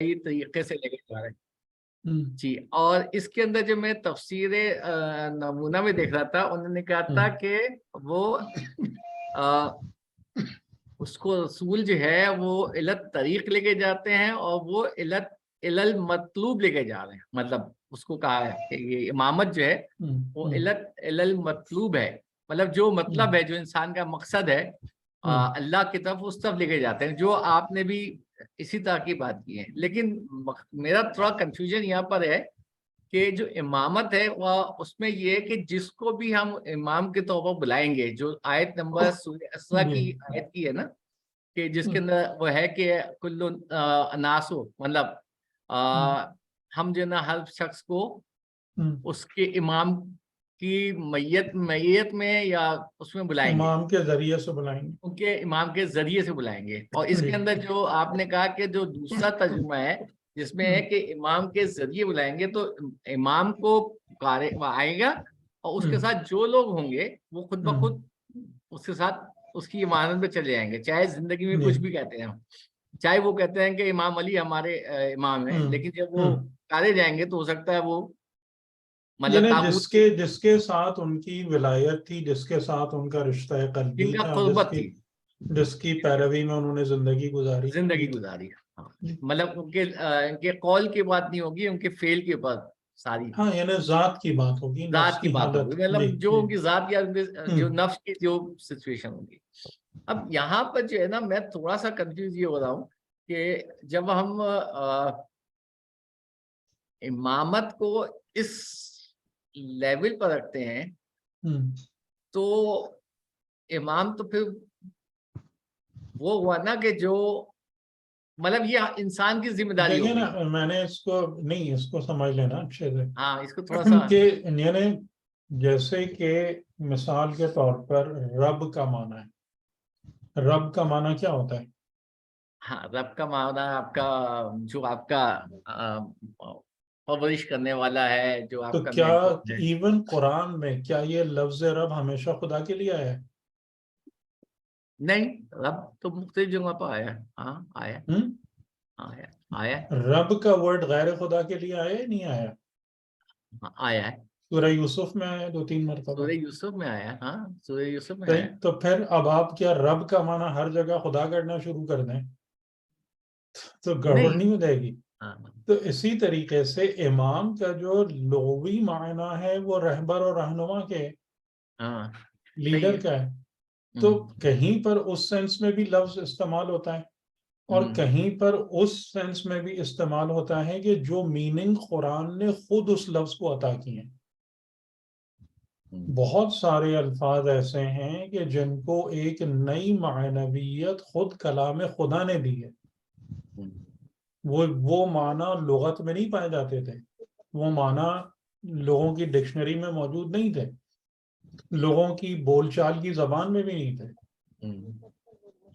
طریقے سے لے کے جا رہے ہیں جی. اور اس کے اندر جو میں تفسیر نمونہ میں دیکھ رہا تھا، انہوں نے کہا تھا کہ وہ اس کو رسول جو ہے وہ علت طریق لے کے جاتے ہیں، اور وہ علل مطلوب لے کے جا رہے ہیں. مطلب اس کو کہا ہے کہ یہ امامت جو ہے وہ علل مطلوب ہے، مطلب جو مطلب ہے، جو انسان کا مقصد ہے اللہ کی طرف، اس طرف لے کے جاتے ہیں، جو آپ نے بھی اسی طرح کی بات کی ہے. لیکن میرا تھوڑا کنفیوژن یہاں پر ہے کہ جو امامت ہے وہ اس میں یہ ہے کہ جس کو بھی ہم امام کے طور پر بلائیں گے، جو آیت نمبر سورہ اسراء کی آیت کی ہے نا، کہ جس کے اندر وہ ہے کہ کل ناسو، مطلب ہم جو نا ہر شخص کو اس کے امام کی میت میں یا اس میں بلائیں گے، امام کے ذریعے سے بلائیں گے، ان کے امام کے ذریعے سے بلائیں گے. اور اس کے اندر جو آپ نے کہا کہ جو دوسرا ترجمہ ہے جس میں ہے کہ امام کے ذریعے بلائیں گے، تو امام کو آئے گا، اور اس کے ساتھ جو لوگ ہوں گے وہ خود بخود اس کے ساتھ اس کی امانت پہ چلے جائیں گے، چاہے زندگی میں کچھ بھی کہتے ہیں، چاہے وہ کہتے ہیں کہ امام علی ہمارے امام ہیں، لیکن جب وہ کارے جائیں گے تو ہو سکتا ہے وہ یعنی جس کے ساتھ ان کی ولایت تھی، جس کے ساتھ ان کا رشتہ قلبی جن کا تھا، قربت تھی، جس کی پیروی میں انہوں نے زندگی گزاری. مطلب ان کے قول کی بات نہیں ہوگی، ان کے فعل کے بعد ساری یعنی ذات کی بات ہوگی، ذات کی بات ہوگی، مطلب جو ان کی ذات یا جو نفس کی جو سچویشن ہوگی. اب یہاں پر جو ہے نا میں تھوڑا سا کنفیوز یہ ہو رہا ہوں کہ جب ہم امامت کو اس لیول پر رکھتے ہیں تو امام تو پھر وہ ہوا نا کہ جو مطلب یہ انسان کی ذمہ داری دیکھیں ہوگی. نا، میں نے اس کو سمجھ لینا اچھے سے. ہاں اس کو تھوڑا سا کہ یعنی جیسے کہ مثال کے طور پر رب کا معنی ہے، رب کا معنی کیا ہوتا ہے؟ ہاں رب کا معنی آپ کا جو آپ کا پرورش کرنے والا ہے، جو تو آپ کا کیا مینٹور ہے. ایون قرآن میں کیا یہ لفظ رب ہمیشہ خدا کے لیے آیا ہے؟ نہیں، رب تو مختلف جگہ پر آیا ہے. ہاں آیا آیا رب کا ورڈ غیر خدا کے لیے آیا ہے، نہیں آیا؟ آیا ہے. سورہ یوسف میں آیا 2-3 مرتبہ. سورہ یوسف میں آیا. ہاں سورہ یوسف میں آیا. تو پھر اب آپ کیا رب کا معنی ہر جگہ خدا کرنا شروع کر دیں تو گڑبڑ نہیں ہو جائے گی؟ تو اسی طریقے سے امام کا جو لغوی معنی ہے وہ رہبر اور رہنما کے لیڈر کا ہے. تو کہیں پر اس سینس میں بھی لفظ استعمال ہوتا ہے، اور کہیں پر اس سینس میں بھی استعمال ہوتا ہے کہ جو میننگ قرآن نے خود اس لفظ کو عطا کی ہیں. بہت سارے الفاظ ایسے ہیں کہ جن کو ایک نئی معنویت خود کلام خدا نے دی ہے. وہ معنی لغت میں نہیں پائے جاتے تھے، وہ معنی لوگوں کی ڈکشنری میں موجود نہیں تھے، لوگوں کی بول چال کی زبان میں بھی نہیں تھے.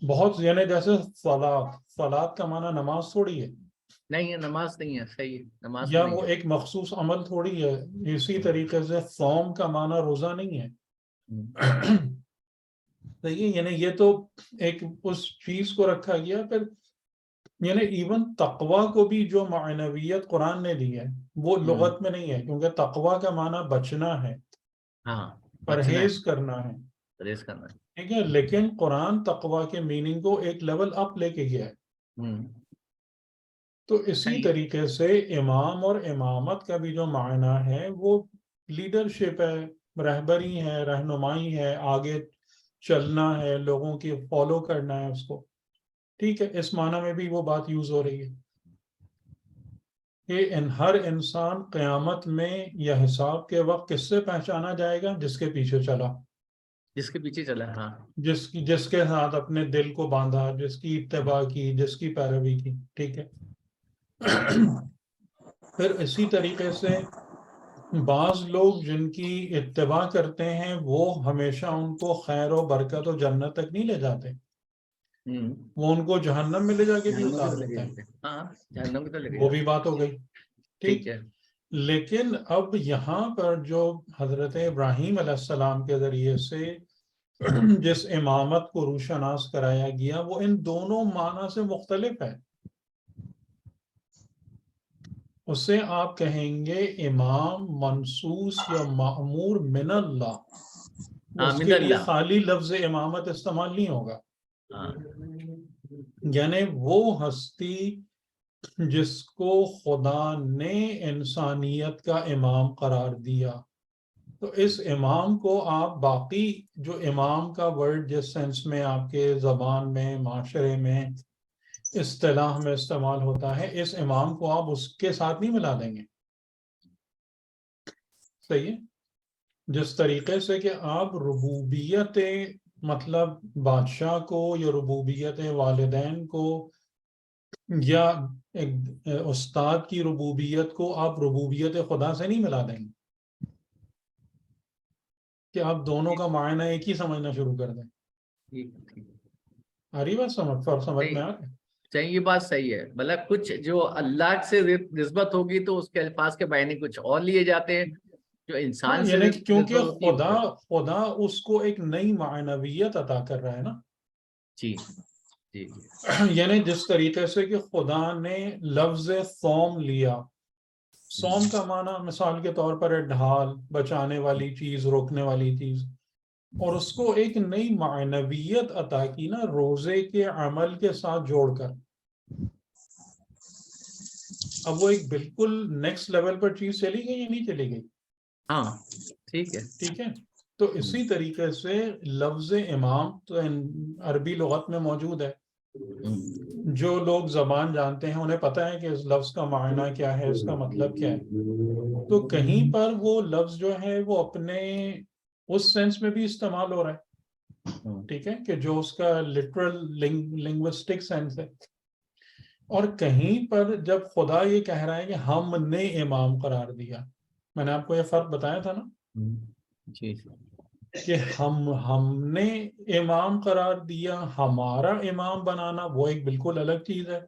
بہت یعنی جیسے صلاۃ کا معنی نماز تھوڑی ہے، نہیں ہے، نماز نہیں ہے، صحیح ہے، نماز یا نہیں وہ ہے. ایک مخصوص عمل تھوڑی ہے. اسی طریقے سے صوم کا معنی روزہ نہیں ہے. یعنی یہ تو ایک اس چیز کو رکھا گیا. پھر یعنی ایون تقوی کو بھی جو معنویت قرآن نے دی ہے وہ لغت میں نہیں ہے، کیونکہ تقوی کا معنی بچنا ہے، پرہیز کرنا ہے، ٹھیک ہے. لیکن قرآن تقوی کے میننگ کو ایک لیول اپ لے کے گیا ہے. تو اسی طریقے سے امام اور امامت کا بھی جو معنی ہے وہ لیڈرشپ ہے، رہبری ہے، رہنمائی ہے، آگے چلنا ہے، لوگوں کی فالو کرنا ہے اس کو. ٹھیک ہے، اس معنی میں بھی وہ بات یوز ہو رہی ہے کہ ہر انسان قیامت میں یا حساب کے وقت کس سے پہچانا جائے گا؟ جس کے پیچھے چلا، جس کے پیچھے چلا. ہاں جس کے ساتھ اپنے دل کو باندھا، جس کی اتباع کی، جس کی پیروی کی. ٹھیک ہے. پھر اسی طریقے سے بعض لوگ جن کی اتباع کرتے ہیں وہ ہمیشہ ان کو خیر و برکت و جنت تک نہیں لے جاتے، وہ ان کو جہنم میں لے جا کے بھی اتار دیتے ہیں. وہ بھی بات ہو گئی. ٹھیک ہے. لیکن اب یہاں پر جو حضرت ابراہیم علیہ السلام کے ذریعے سے جس امامت کو روشناس کرایا گیا وہ ان دونوں معنی سے مختلف ہے. اسے آپ کہیں گے امام منصوص یا مأمور من اللہ، اس من کے لیے اللہ. خالی لفظ امامت استعمال نہیں ہوگا. ہاں یعنی وہ ہستی جس کو خدا نے انسانیت کا امام قرار دیا، تو اس امام کو آپ باقی جو امام کا ورڈ جس سینس میں آپ کے زبان میں معاشرے میں اصطلاح میں استعمال ہوتا ہے، اس امام کو آپ اس کے ساتھ نہیں ملا دیں گے. صحیح ہے. جس طریقے سے کہ آپ ربوبیت مطلب بادشاہ کو یا ربوبیت والدین کو یا ایک استاد کی ربوبیت کو آپ ربوبیت خدا سے نہیں ملا دیں گے کہ آپ دونوں کا معنی ایک ہی سمجھنا شروع کر دیں. آ رہی بات سمجھ میں آ رہا ہے؟ صحیح، یہ بات صحیح ہے. مطلب کچھ جو اللہ سے نسبت ہوگی تو اس کے الفاظ کے معنی کچھ اور لیے جاتے ہیں، جو انسان سے یعنی نسبت کیونکہ ہوتی ہے خدا اس کو ایک نئی معنویت عطا کر رہا ہے نا. جی جی یعنی جس طریقے سے کہ خدا نے لفظ صوم لیا، صوم کا معنی مثال کے طور پر ہے ڈھال، بچانے والی چیز، روکنے والی چیز، اور اس کو ایک نئی معنویت عطا کی نا روزے کے عمل کے ساتھ جوڑ کر. اب وہ ایک بالکل نیکسٹ لیول پر چیز چلی گئی یا نہیں چلی گئی؟ ہاں ٹھیک ہے. ٹھیک ہے. تو اسی طریقے سے لفظ امام تو عربی لغت میں موجود ہے. جو لوگ زبان جانتے ہیں انہیں پتہ ہے کہ اس لفظ کا معنی کیا ہے، اس کا مطلب کیا ہے. تو کہیں پر وہ لفظ جو ہے وہ اپنے اس سینس میں بھی استعمال ہو رہا ہے، ٹھیک ہے، کہ جو اس کا لٹرل لنگوسٹک سینس ہے. اور کہیں پر جب خدا یہ کہہ رہا ہے کہ ہم نے امام قرار دیا، میں نے آپ کو یہ فرق بتایا تھا نا جی کہ ہم نے امام قرار دیا، ہمارا امام بنانا وہ ایک بالکل الگ چیز ہے،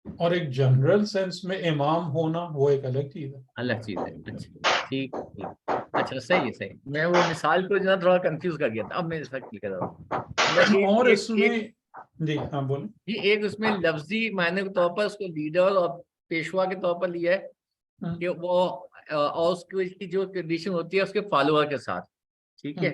اور ایک جنرل سینس میں امام ہونا وہ ایک الگ چیز ہے. الگ چیز ہے. اچھا ٹھیک ٹھیک. اچھا صحیح ہے صحیح. میں وہ مثال کو جو ہے تھوڑا کنفیوز کر گیا تھا، اب میں اس وقت کر رہا ہوں. اور اس میں جی ہاں بولیں. ایک اس میں لفظی معنی کے طور پر اس کو لیڈر اور پیشوا کے طور پر لیا ہے کہ وہ اور اس کی جو کنڈیشن ہوتی ہے اس کے فالوور کے ساتھ، ٹھیک ہے.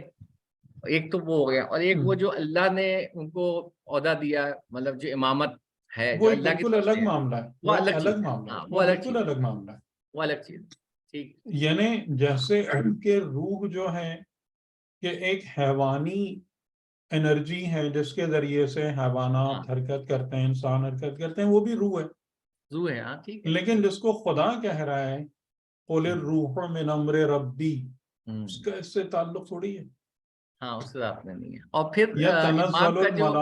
ایک تو وہ ہو گیا، اور ایک وہ جو اللہ نے ان کو عہدہ دیا، مطلب جو امامت ہے وہ جو ایک اللہ کی بالکل طرف سے الگ ہے، معاملہ ہے، وہ الگ چیز ہے. معاملہ ہے، ہاں وہ الگ بالکل چیز، الگ معاملہ ہے. وہ الگ چیز. ٹھیک. یعنی جیسے کہ روح جو ہے کہ ایک حیوانی انرجی ہے جس کے ذریعے سے حیوانات حرکت کرتے ہیں، انسان حرکت کرتے ہیں، وہ بھی روح ہے. روح ہے، ہاں ٹھیک ہے. لیکن جس کو خدا کہہ رہا ہے قل الروح من امر ربی، اس کا اس سے تعلق تھوڑی ہے. ہاں اس سے آپ نے نہیں ہے. اور پھر یا امام کا جو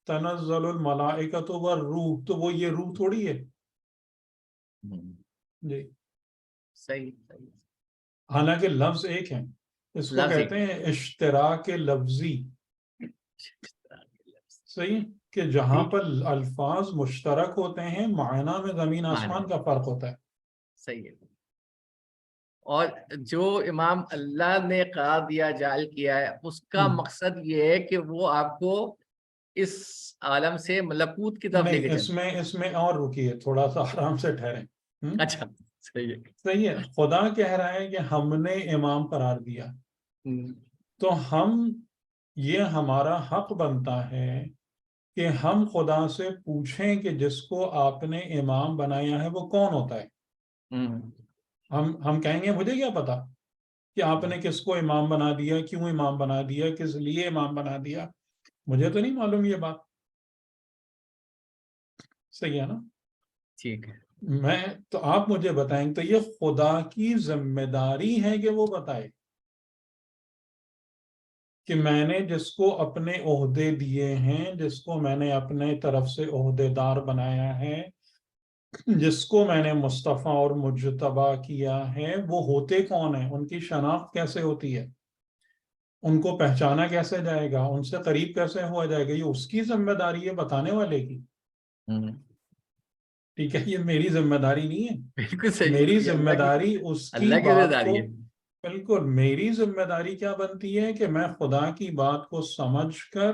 تنزل الملائکۃ والروح، تو وہ یہ روح تھوڑی ہے. جی صحیح صحیح. حالانکہ لفظ ایک ہے، اس کو لفظ کہتے ہیں اشتراک لفظی. صحیح، کہ جہاں پر الفاظ مشترک ہوتے ہیں معنی میں زمین آسمان کا فرق ہوتا ہے. صحیح ہے. اور جو امام اللہ نے قرار دیا، جعل کیا ہے، اس کا مقصد یہ ہے کہ وہ آپ کو اس عالم سے ملکوت کی طرف لے کے نہیں، اس میں اور رکیے، تھوڑا سا آرام سے ٹھہریں. اچھا صحیح ہے. صحیح ہے. خدا کہہ رہا ہے کہ ہم نے امام قرار دیا، تو یہ ہمارا حق بنتا ہے کہ ہم خدا سے پوچھیں کہ جس کو آپ نے امام بنایا ہے وہ کون ہوتا ہے. ہم کہیں گے مجھے کیا پتا کہ آپ نے کس کو امام بنا دیا، کیوں امام بنا دیا، کس لیے امام بنا دیا، مجھے تو نہیں معلوم یہ بات. صحیح ہے نا. ٹھیک ہے. تو آپ مجھے بتائیں، تو یہ خدا کی ذمہ داری ہے کہ وہ بتائے کہ میں نے جس کو اپنے عہدے دیے ہیں، جس کو میں نے اپنے طرف سے عہدے دار بنایا ہے، جس کو میں نے مصطفیٰ اور مجتبی کیا ہے، وہ ہوتے کون ہیں، ان کی شناخت کیسے ہوتی ہے، ان کو پہچانا کیسے جائے گا، ان سے قریب کیسے ہوا جائے گا، یہ اس کی ذمہ داری ہے بتانے والے کی. ٹھیک ہے. یہ میری ذمہ داری نہیں ہے. بالکل صحیح. میری ذمہ داری اس کی اللہ کی ذمہ بات داری کو، ہے. بالکل میری ذمہ داری کیا بنتی ہے کہ میں خدا کی بات کو سمجھ کر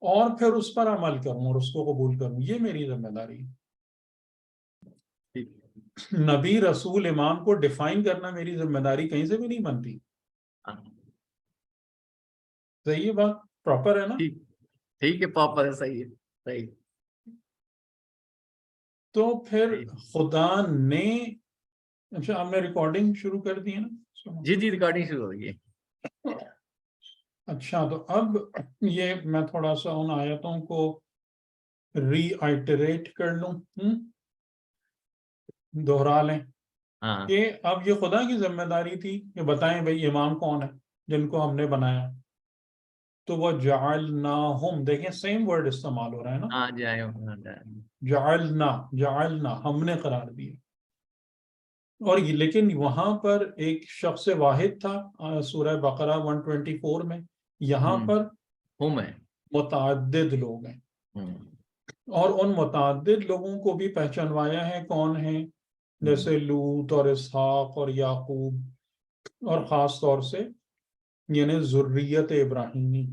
اور پھر اس پر عمل کروں اور اس کو قبول کروں. یہ میری ذمہ داری ہے. نبی رسول امام کو ڈیفائن کرنا میری ذمہ داری کہیں سے بھی نہیں بنتی. صحیح ہے بات, پراپر ہے نا؟ ٹھیک ہے, پراپر ہے, صحیح ہے, صحیح. تو پھر خدا نے, اچھا آپ نے ریکارڈنگ شروع کر دی ہے نا؟ جی جی, ریکارڈنگ شروع ہو گئی ہے. اچھا, تو اب یہ میں تھوڑا سا ان آیتوں کو ری آئٹریٹ کر لوں, دوہرا لیں کہ اب یہ خدا کی ذمہ داری تھی کہ بتائیں بھئی امام کون ہے جن کو ہم نے بنایا. تو وہ جعلناہم, دیکھیں سیم ورڈ استعمال ہو رہا ہے نا, جعلنا ہم نے قرار دیا. اور لیکن وہاں پر ایک شخص واحد تھا سورہ بقرہ 124 میں, یہاں پر متعدد لوگ ہیں, اور ان متعدد لوگوں کو بھی پہچانوایا ہے کون ہیں, جیسے لوط اور اسحاق اور یعقوب, اور خاص طور سے یعنی ذریت ابراہیمی,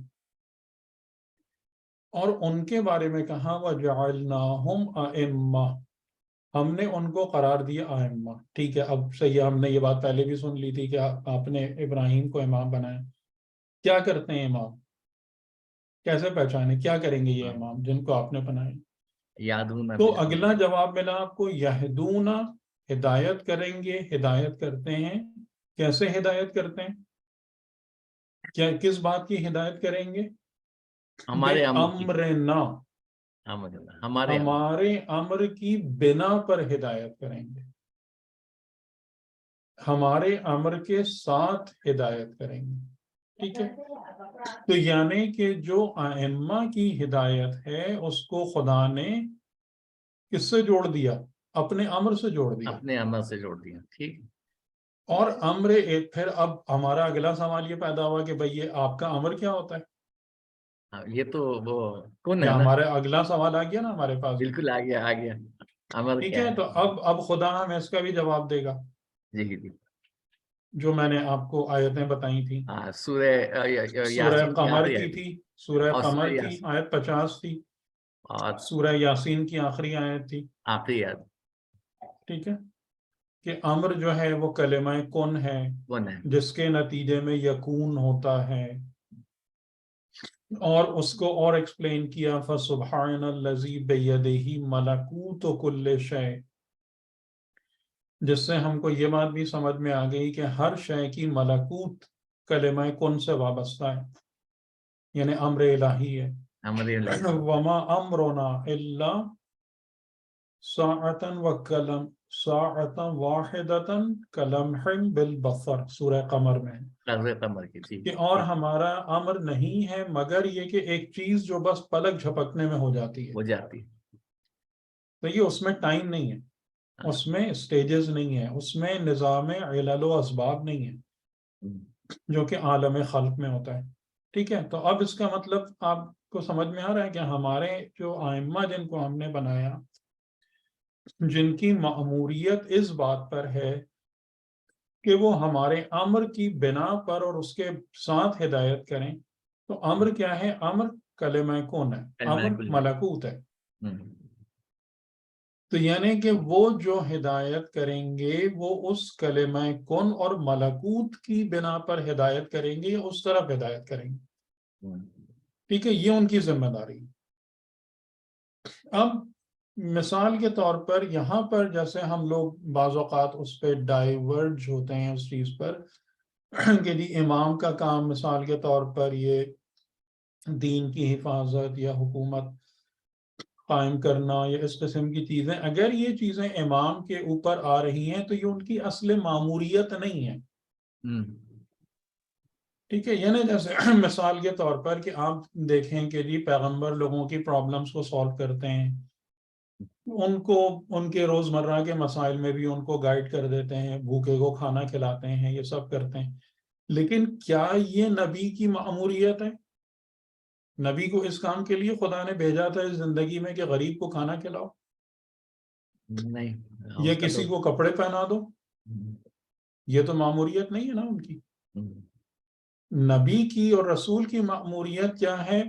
اور ان کے بارے میں کہا وَجَعَلْنَاهُمْ أَئِمَّةً, ہم نے ان کو قرار دیا ائمہ. ٹھیک ہے, اب صحیح, ہم نے یہ بات پہلے بھی سن لی تھی کہ آپ نے ابراہیم کو امام بنایا. کیا کرتے ہیں امام, کیسے پہچانے, کیا کریں گے یہ امام جن کو آپ نے بنایا؟ تو اگلا جواب ملا آپ کو, یہدون, ہدایت کریں گے, ہدایت کرتے ہیں. کیسے ہدایت کرتے ہیں, کیا کس بات کی ہدایت کریں گے؟ ہمارے امرنا, ہمارے امر کی بنا پر ہدایت کریں گے, ہمارے امر کے ساتھ ہدایت کریں گے. ٹھیک ہے, تو یعنی کہ جو ائمہ کی ہدایت ہے اس کو خدا نے کس سے جوڑ دیا, اپنے امر سے جوڑ دیا, اپنے امر سے جوڑ دیا. ٹھیک, اور امر ایک, پھر اب ہمارا اگلا سوال یہ پیدا ہوا کہ بھئی یہ آپ کا امر کیا ہوتا ہے؟ یہ تو وہ کون ہے نا, ہمارا اگلا سوال آ گیا نا ہمارے پاس. بالکل آ گیا, آ گیا. امر ٹھیک کیا ہے, تو اب خدا ہمیں اس کا بھی جواب دے گا. جی جی, جو میں نے آپ کو آیتیں بتائی تھیں, سورہ یاسین قمر آخری کی آیت, تھی, سورہ اور قمر سورہ کی یاسین, آیت 50 تھی, اور سورہ یاسین کی آخری آیت تھی. آخری آیت ٹھیک ہے, کہ امر جو ہے وہ کلمہ کن ہے, کون ہے, جس کے نتیجے میں یکون ہوتا ہے. اور اس کو اور ایکسپلین کیا, فَسُبْحَانَ الَّذِي بِيَدِهِ مَلَكُوتُ كُلِّ شَيْءٍ, جس سے ہم کو یہ بات بھی سمجھ میں آ گئی کہ ہر شے کی ملکوت کلمہ کن سے وابستہ ہے, یعنی امر الہی ہے. وَمَا أَمْرُنَا إِلَّا سَاعَةً وَكَلَمْ سَاعَةً وَاحِدَةً كَلَمْحٍ بِالْبَصَرِ, سورہ قمر میں, کہ اور ہمارا امر نہیں ہے مگر یہ کہ ایک چیز جو بس پلک جھپکنے میں ہو جاتی ہے. تو یہ اس میں ٹائم نہیں ہے, اس میں سٹیجز نہیں ہے, اس میں نظام علل و اسباب نہیں ہے جو کہ عالم خلق میں ہوتا ہے. ٹھیک ہے, تو اب اس کا مطلب آپ کو سمجھ میں آ رہا ہے کہ ہمارے جو ائمہ جن کو ہم نے بنایا, جن کی مأموریت اس بات پر ہے کہ وہ ہمارے امر کی بنا پر اور اس کے ساتھ ہدایت کریں. تو امر کیا ہے, امر کلمہ کون ہے, امر ملکوت ہے. تو یعنی کہ وہ جو ہدایت کریں گے وہ اس کلمہ کن اور ملکوت کی بنا پر ہدایت کریں گے, یا اس طرف ہدایت کریں گے. ٹھیک ہے, یہ ان کی ذمہ داری. اب مثال کے طور پر یہاں پر جیسے ہم لوگ بعض اوقات اس پہ ڈائیورج ہوتے ہیں اس چیز پر کہ جی امام کا کام مثال کے طور پر یہ دین کی حفاظت یا حکومت قائم کرنا یا اس قسم کی چیزیں, اگر یہ چیزیں امام کے اوپر آ رہی ہیں تو یہ ان کی اصل ماموریت نہیں ہے. ٹھیک ہے, یعنی جیسے مثال کے طور پر کہ آپ دیکھیں کہ جی پیغمبر لوگوں کی پرابلمس کو سالو کرتے ہیں, ان کو ان کے روزمرہ کے مسائل میں بھی ان کو گائیڈ کر دیتے ہیں, بھوکے کو کھانا کھلاتے ہیں, یہ سب کرتے ہیں. لیکن کیا یہ نبی کی مأموریت ہے؟ نبی کو اس کام کے لیے خدا نے بھیجا تھا اس زندگی میں کہ غریب کو کھانا کھلاؤ, نہیں, یا کسی کو کپڑے پہنا دو؟ یہ تو مأموریت نہیں ہے نا ان کی. نبی کی اور رسول کی مأموریت کیا ہے؟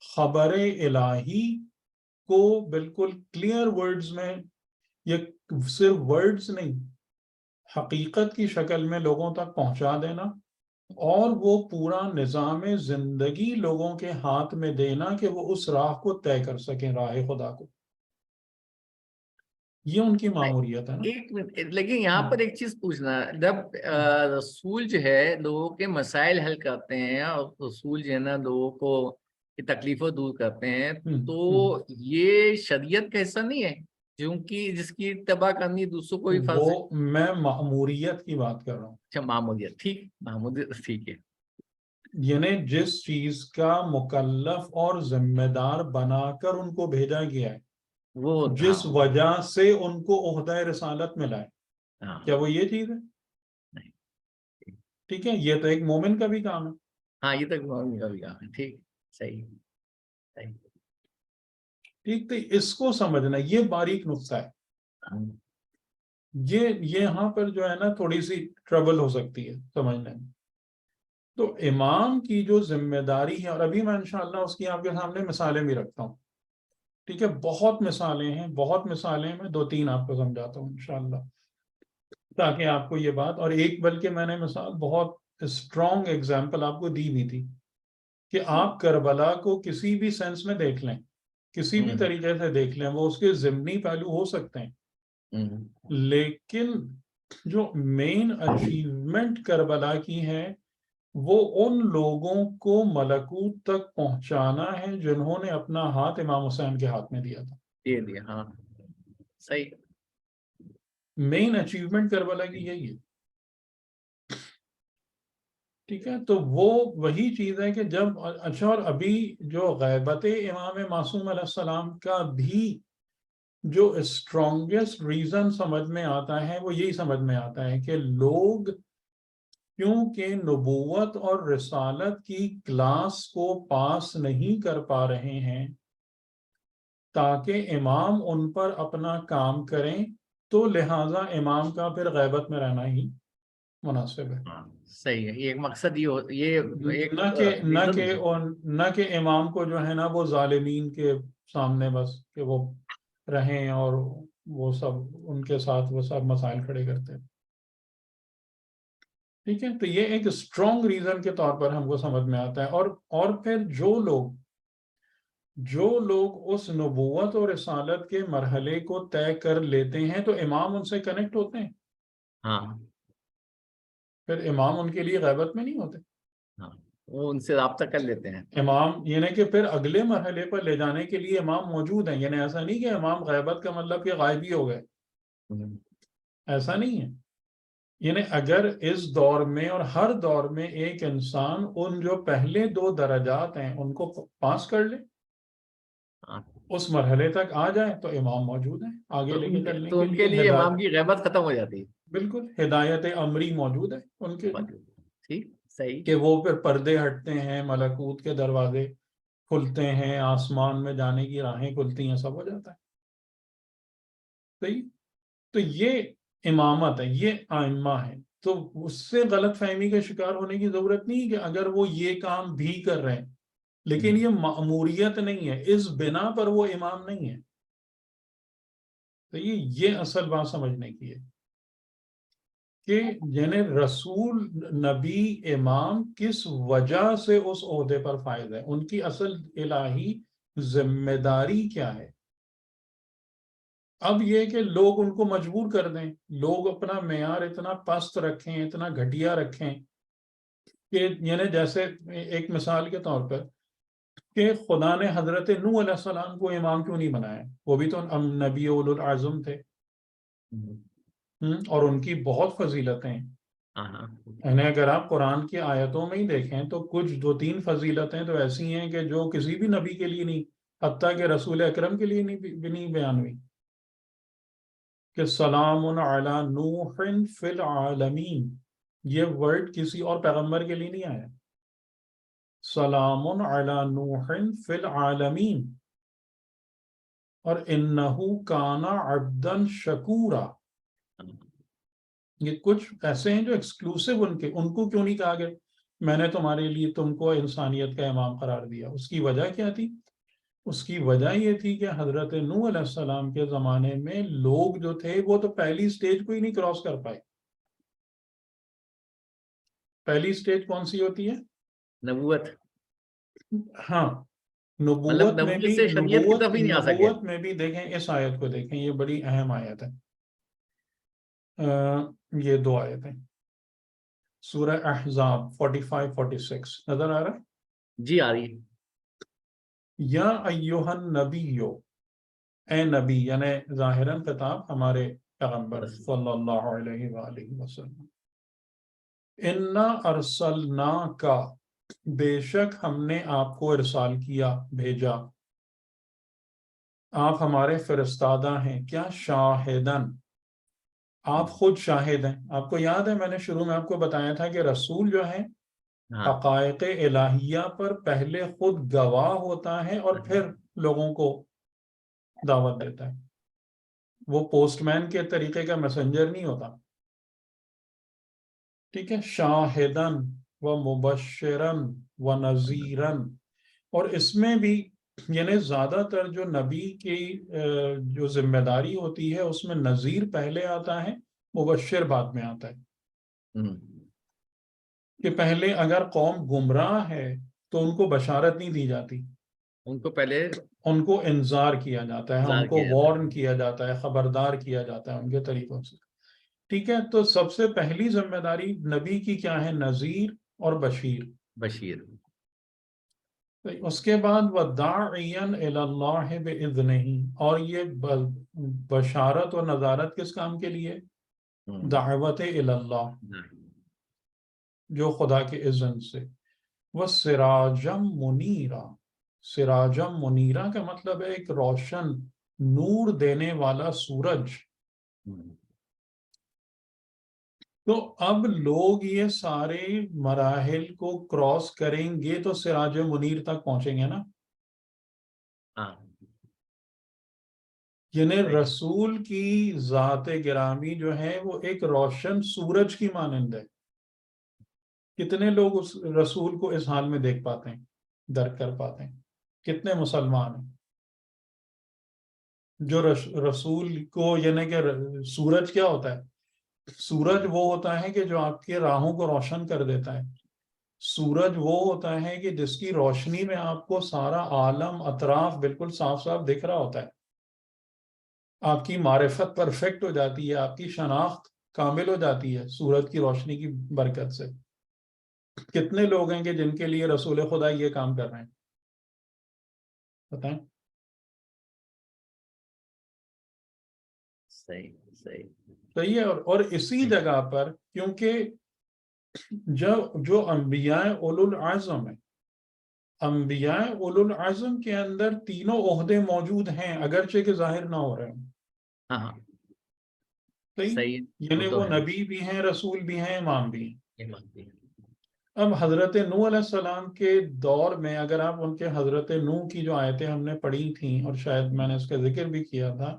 خبر الہی کو بالکل کلیئر ورڈز میں یہ صرف ورڈز نہیں، حقیقت کی شکل میں لوگوں تک پہنچا دینا، اور وہ پورا نظام زندگی لوگوں کے ہاتھ میں دینا کہ وہ اس راہ کو طے کر سکیں، راہ خدا کو. یہ ان کی ماموریت ہے نا. ایک منٹ، لیکن یہاں پر ایک چیز پوچھنا ہے، جب رسول جو ہے لوگوں کے مسائل حل کرتے ہیں اور رسول جو ہے نا لوگوں کو تکلیفوں دور کرتے ہیں، تو یہ شریعت کا حصہ نہیں ہے کیونکہ جس کی اتباع کرنی دوسروں کو بھی فرض ہے؟ وہ میں ماموریت کی بات کر رہا ہوں. اچھا، معمولیت، ٹھیک، معمولیت ٹھیک ہے. یعنی جس چیز کا مکلف اور ذمہ دار بنا کر ان کو بھیجا گیا ہے، وہ جس وجہ سے ان کو عہدہ رسالت ملا ہے، کیا وہ یہ چیز ہے؟ نہیں. ٹھیک ہے، یہ تو ایک مومن کا بھی کام ہے. ہاں، یہ تک کا بھی کام ہے. ٹھیک، صحیح صحیح. ٹھیک، تو اس کو سمجھنا یہ باریک نقطہ ہے. یہ یہاں پر جو ہے نا تھوڑی سی ٹربل ہو سکتی ہے سمجھنے میں. تو امام کی جو ذمہ داری ہے، اور ابھی میں انشاءاللہ اس کی آپ کے سامنے مثالیں بھی رکھتا ہوں. ٹھیک ہے، بہت مثالیں ہیں، بہت مثالیں، میں 2-3 آپ کو سمجھاتا ہوں انشاءاللہ، تاکہ آپ کو یہ بات، اور ایک بلکہ میں نے مثال بہت اسٹرانگ ایگزامپل آپ کو دی بھی تھی کہ آپ کربلا کو کسی بھی سینس میں دیکھ لیں، کسی بھی طریقے سے دیکھ لیں، وہ اس کے ضمنی پہلو ہو سکتے ہیں، لیکن جو مین اچیومنٹ کربلا کی ہے وہ ان لوگوں کو ملکوت تک پہنچانا ہے جنہوں نے اپنا ہاتھ امام حسین کے ہاتھ میں دیا تھا. دے دیا، ہاں صحیح. مین اچیومنٹ کربلا کی یہی ہے. ٹھیک ہے، تو وہ وہی چیز ہے کہ جب، اچھا، اور ابھی جو غیبت امام معصوم علیہ السلام کا بھی جو اسٹرانگسٹ ریزن سمجھ میں آتا ہے وہ یہی سمجھ میں آتا ہے کہ لوگ کیونکہ نبوت اور رسالت کی کلاس کو پاس نہیں کر پا رہے ہیں تاکہ امام ان پر اپنا کام کریں، تو لہٰذا امام کا پھر غیبت میں رہنا ہی مناسب ہے. صحیح ہے، یہ ایک مقصد یہ ایک نہ کہ امام کو جو ہے نا وہ ظالمین کے سامنے بس کہ وہ رہیں اور وہ سب ان کے ساتھ وہ سب مسائل کھڑے کرتے ہیں. ٹھیک ہے، تو یہ ایک اسٹرانگ ریزن کے طور پر ہم کو سمجھ میں آتا ہے. اور پھر جو لوگ اس نبوت اور رسالت کے مرحلے کو طے کر لیتے ہیں تو امام ان سے کنیکٹ ہوتے ہیں. ہاں، پھر امام ان کے لیے غیبت میں نہیں ہوتے. ہاں، وہ ان سے رابطہ کر لیتے ہیں. امام یعنی کہ پھر اگلے مرحلے پر لے جانے کے لیے امام موجود ہیں. یعنی ایسا نہیں کہ امام غیبت کا مطلب کہ غائب ہی ہو گئے، ایسا نہیں ہے. یعنی اگر اس دور میں اور ہر دور میں ایک انسان ان جو پہلے 2 درجات ہیں ان کو پاس کر لے، اس مرحلے تک آ جائے، تو امام موجود ہیں آگے لے کے چلنے تو کے ان کے لیے امام کی غیبت ختم ہو جاتی ہے. بالکل، ہدایت امری موجود ہے ان کے لیے، ٹھیک، صحیح. کہ وہ پھر پردے ہٹتے ہیں، ملکوت کے دروازے کھلتے ہیں، آسمان میں جانے کی راہیں کھلتی ہیں، سب ہو جاتا ہے. صحیح، تو یہ امامت ہے، یہ ائمہ ہے. تو اس سے غلط فہمی کا شکار ہونے کی ضرورت نہیں کہ اگر وہ یہ کام بھی کر رہے ہیں لیکن یہ مأموریت نہیں ہے، اس بنا پر وہ امام نہیں ہے. تو یہ اصل بات سمجھنے کی ہے کہ یعنی رسول، نبی، امام کس وجہ سے اس عہدے پر فائز ہے، ان کی اصل الہی ذمہ داری کیا ہے. اب یہ کہ لوگ ان کو مجبور کر دیں، لوگ اپنا معیار اتنا پست رکھیں، اتنا گھٹیا رکھیں کہ یعنی جیسے ایک مثال کے طور پر کہ خدا نے حضرت نوح علیہ السلام کو امام کیوں نہیں بنایا؟ وہ بھی تو نبی اولو العزم تھے، اور ان کی بہت فضیلتیں ہیں. یعنی اگر آپ قرآن کی آیتوں میں ہی دیکھیں تو کچھ 2-3 فضیلتیں تو ایسی ہیں کہ جو کسی بھی نبی کے لیے نہیں، حتیٰ کہ رسول اکرم کے لیے بھی نہیں بیان ہوئی، کہ سلام علی نوح فی العالمین، یہ ورڈ کسی اور پیغمبر کے لیے نہیں آیا. سلام علی نوح فی العالمین، اور انہو کان عبدا شکورا. یہ کچھ ایسے ہیں جو ایکسکلوسیو ان کو کیوں نہیں کہا گیا میں نے تمہارے لیے تم کو انسانیت کا امام قرار دیا؟ اس کی وجہ کیا تھی اس کی وجہ یہ تھی کہ حضرت نوح علیہ السلام کے زمانے میں لوگ جو تھے وہ تو پہلی سٹیج کو ہی نہیں کراس کر پائے. پہلی سٹیج کون سی ہوتی ہے؟ نبوت. ہاں، مطلب نبوت میں نبوت بھی سے شریعت کی طرف ہی نہیں آ سکے. نبوت میں بھی دیکھیں اس آیت کو دیکھیں، یہ بڑی اہم آیت ہے. یہ دو آیتیں سورہ احزاب 45-46 نظر آ رہا ہے؟ جی آ رہی ہے. یا ایوہ النبیو، اے نبی، یعنی ظاہراً خطاب ہمارے پیغمبر صلی اللہ علیہ وآلہ وسلم. انا ارسلناک، بے شک ہم نے آپ کو ارسال کیا، بھیجا. آپ ہمارے فرستادہ ہیں. کیا؟ شاہدن، آپ خود شاہد ہیں. آپ کو یاد ہے میں نے شروع میں آپ کو بتایا تھا کہ رسول جو ہے ہاں حقائق الہیہ پر پہلے خود گواہ ہوتا ہے اور پھر لوگوں کو دعوت دیتا ہے. وہ پوسٹ مین کے طریقے کا میسنجر نہیں ہوتا. ٹھیک ہے، شاہدن و مبشرن و نذیرن. اور اس میں بھی یعنی زیادہ تر جو نبی کی جو ذمہ داری ہوتی ہے اس میں نذیر پہلے آتا ہے، مبشر بعد میں آتا ہے. کہ پہلے اگر قوم گمراہ ہے تو ان کو بشارت نہیں دی جاتی، ان کو پہلے ان کو انذار کیا جاتا ہے، ان انتظار کو کیا جاتا وارن کیا جاتا ہے، خبردار کیا جاتا ہے ان کے طریقوں سے. ٹھیک ہے، تو سب سے پہلی ذمہ داری نبی کی کیا ہے؟ نذیر اور بشیر. ہے. بشیر. اس کے بعد وَدَاعِيًا إِلَى اللَّهِ بِإِذْنِهِ، اور یہ بشارت اور نذارت کس کام کے لیے؟ دعوت الی اللہ، جو خدا کے اذن سے. وَسِرَاجًا مُنِيرًا، سراجم منیرہ کا مطلب ہے ایک روشن نور دینے والا سورج. تو اب لوگ یہ سارے مراحل کو کراس کریں گے تو سراج منیر تک پہنچیں گے نا. یعنی رسول کی ذات گرامی جو ہے وہ ایک روشن سورج کی مانند ہے. کتنے لوگ اس رسول کو اس حال میں دیکھ پاتے ہیں، درک کر پاتے ہیں؟ کتنے مسلمان ہیں جو رسول کو، یعنی کہ سورج کیا ہوتا ہے؟ سورج وہ ہوتا ہے کہ جو آپ کے راہوں کو روشن کر دیتا ہے. سورج وہ ہوتا ہے کہ جس کی روشنی میں آپ کو سارا عالم اطراف بالکل صاف صاف دکھ رہا ہوتا ہے. آپ کی معرفت پرفیکٹ ہو جاتی ہے، آپ کی شناخت کامل ہو جاتی ہے سورج کی روشنی کی برکت سے. کتنے لوگ ہیں کہ جن کے لیے رسول خدا یہ کام کر رہے ہیں؟ بتائیں. صحیح ہے. اور اسی جگہ پر کیونکہ جو انبیاء اولو العزم ہیں، انبیاء اولو العزم کے اندر تینوں عہدے موجود ہیں اگرچہ کہ ظاہر نہ ہو رہے ہیں. صحیح، یعنی وہ نبی بھی ہیں، رسول بھی ہیں، امام بھی ہیں. اب حضرت نوح علیہ السلام کے دور میں اگر آپ ان کے حضرت نوح کی جو آیتیں ہم نے پڑھی تھیں، اور شاید میں نے اس کا ذکر بھی کیا تھا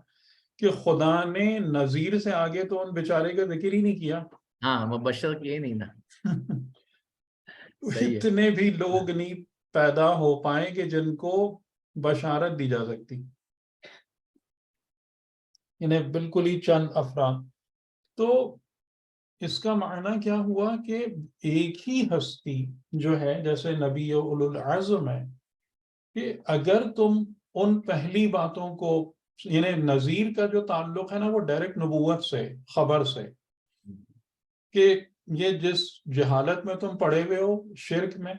کہ خدا نے نذیر سے آگے تو ان بیچارے کا ذکر ہی نہیں کیا. ہاں، مبشر کیے نہیں نا. اتنے بھی لوگ نہیں پیدا ہو پائے کہ جن کو بشارت دی جا سکتی، انہیں بالکل ہی چند افراد. تو اس کا معنی کیا ہوا کہ ایک ہی ہستی جو ہے جیسے نبی اولو العزم ہے، کہ اگر تم ان پہلی باتوں کو، یعنی نذیر کا جو تعلق ہے نا وہ ڈائریکٹ نبوت سے، خبر سے، کہ یہ جس جہالت میں تم پڑے ہوئے ہو، شرک میں،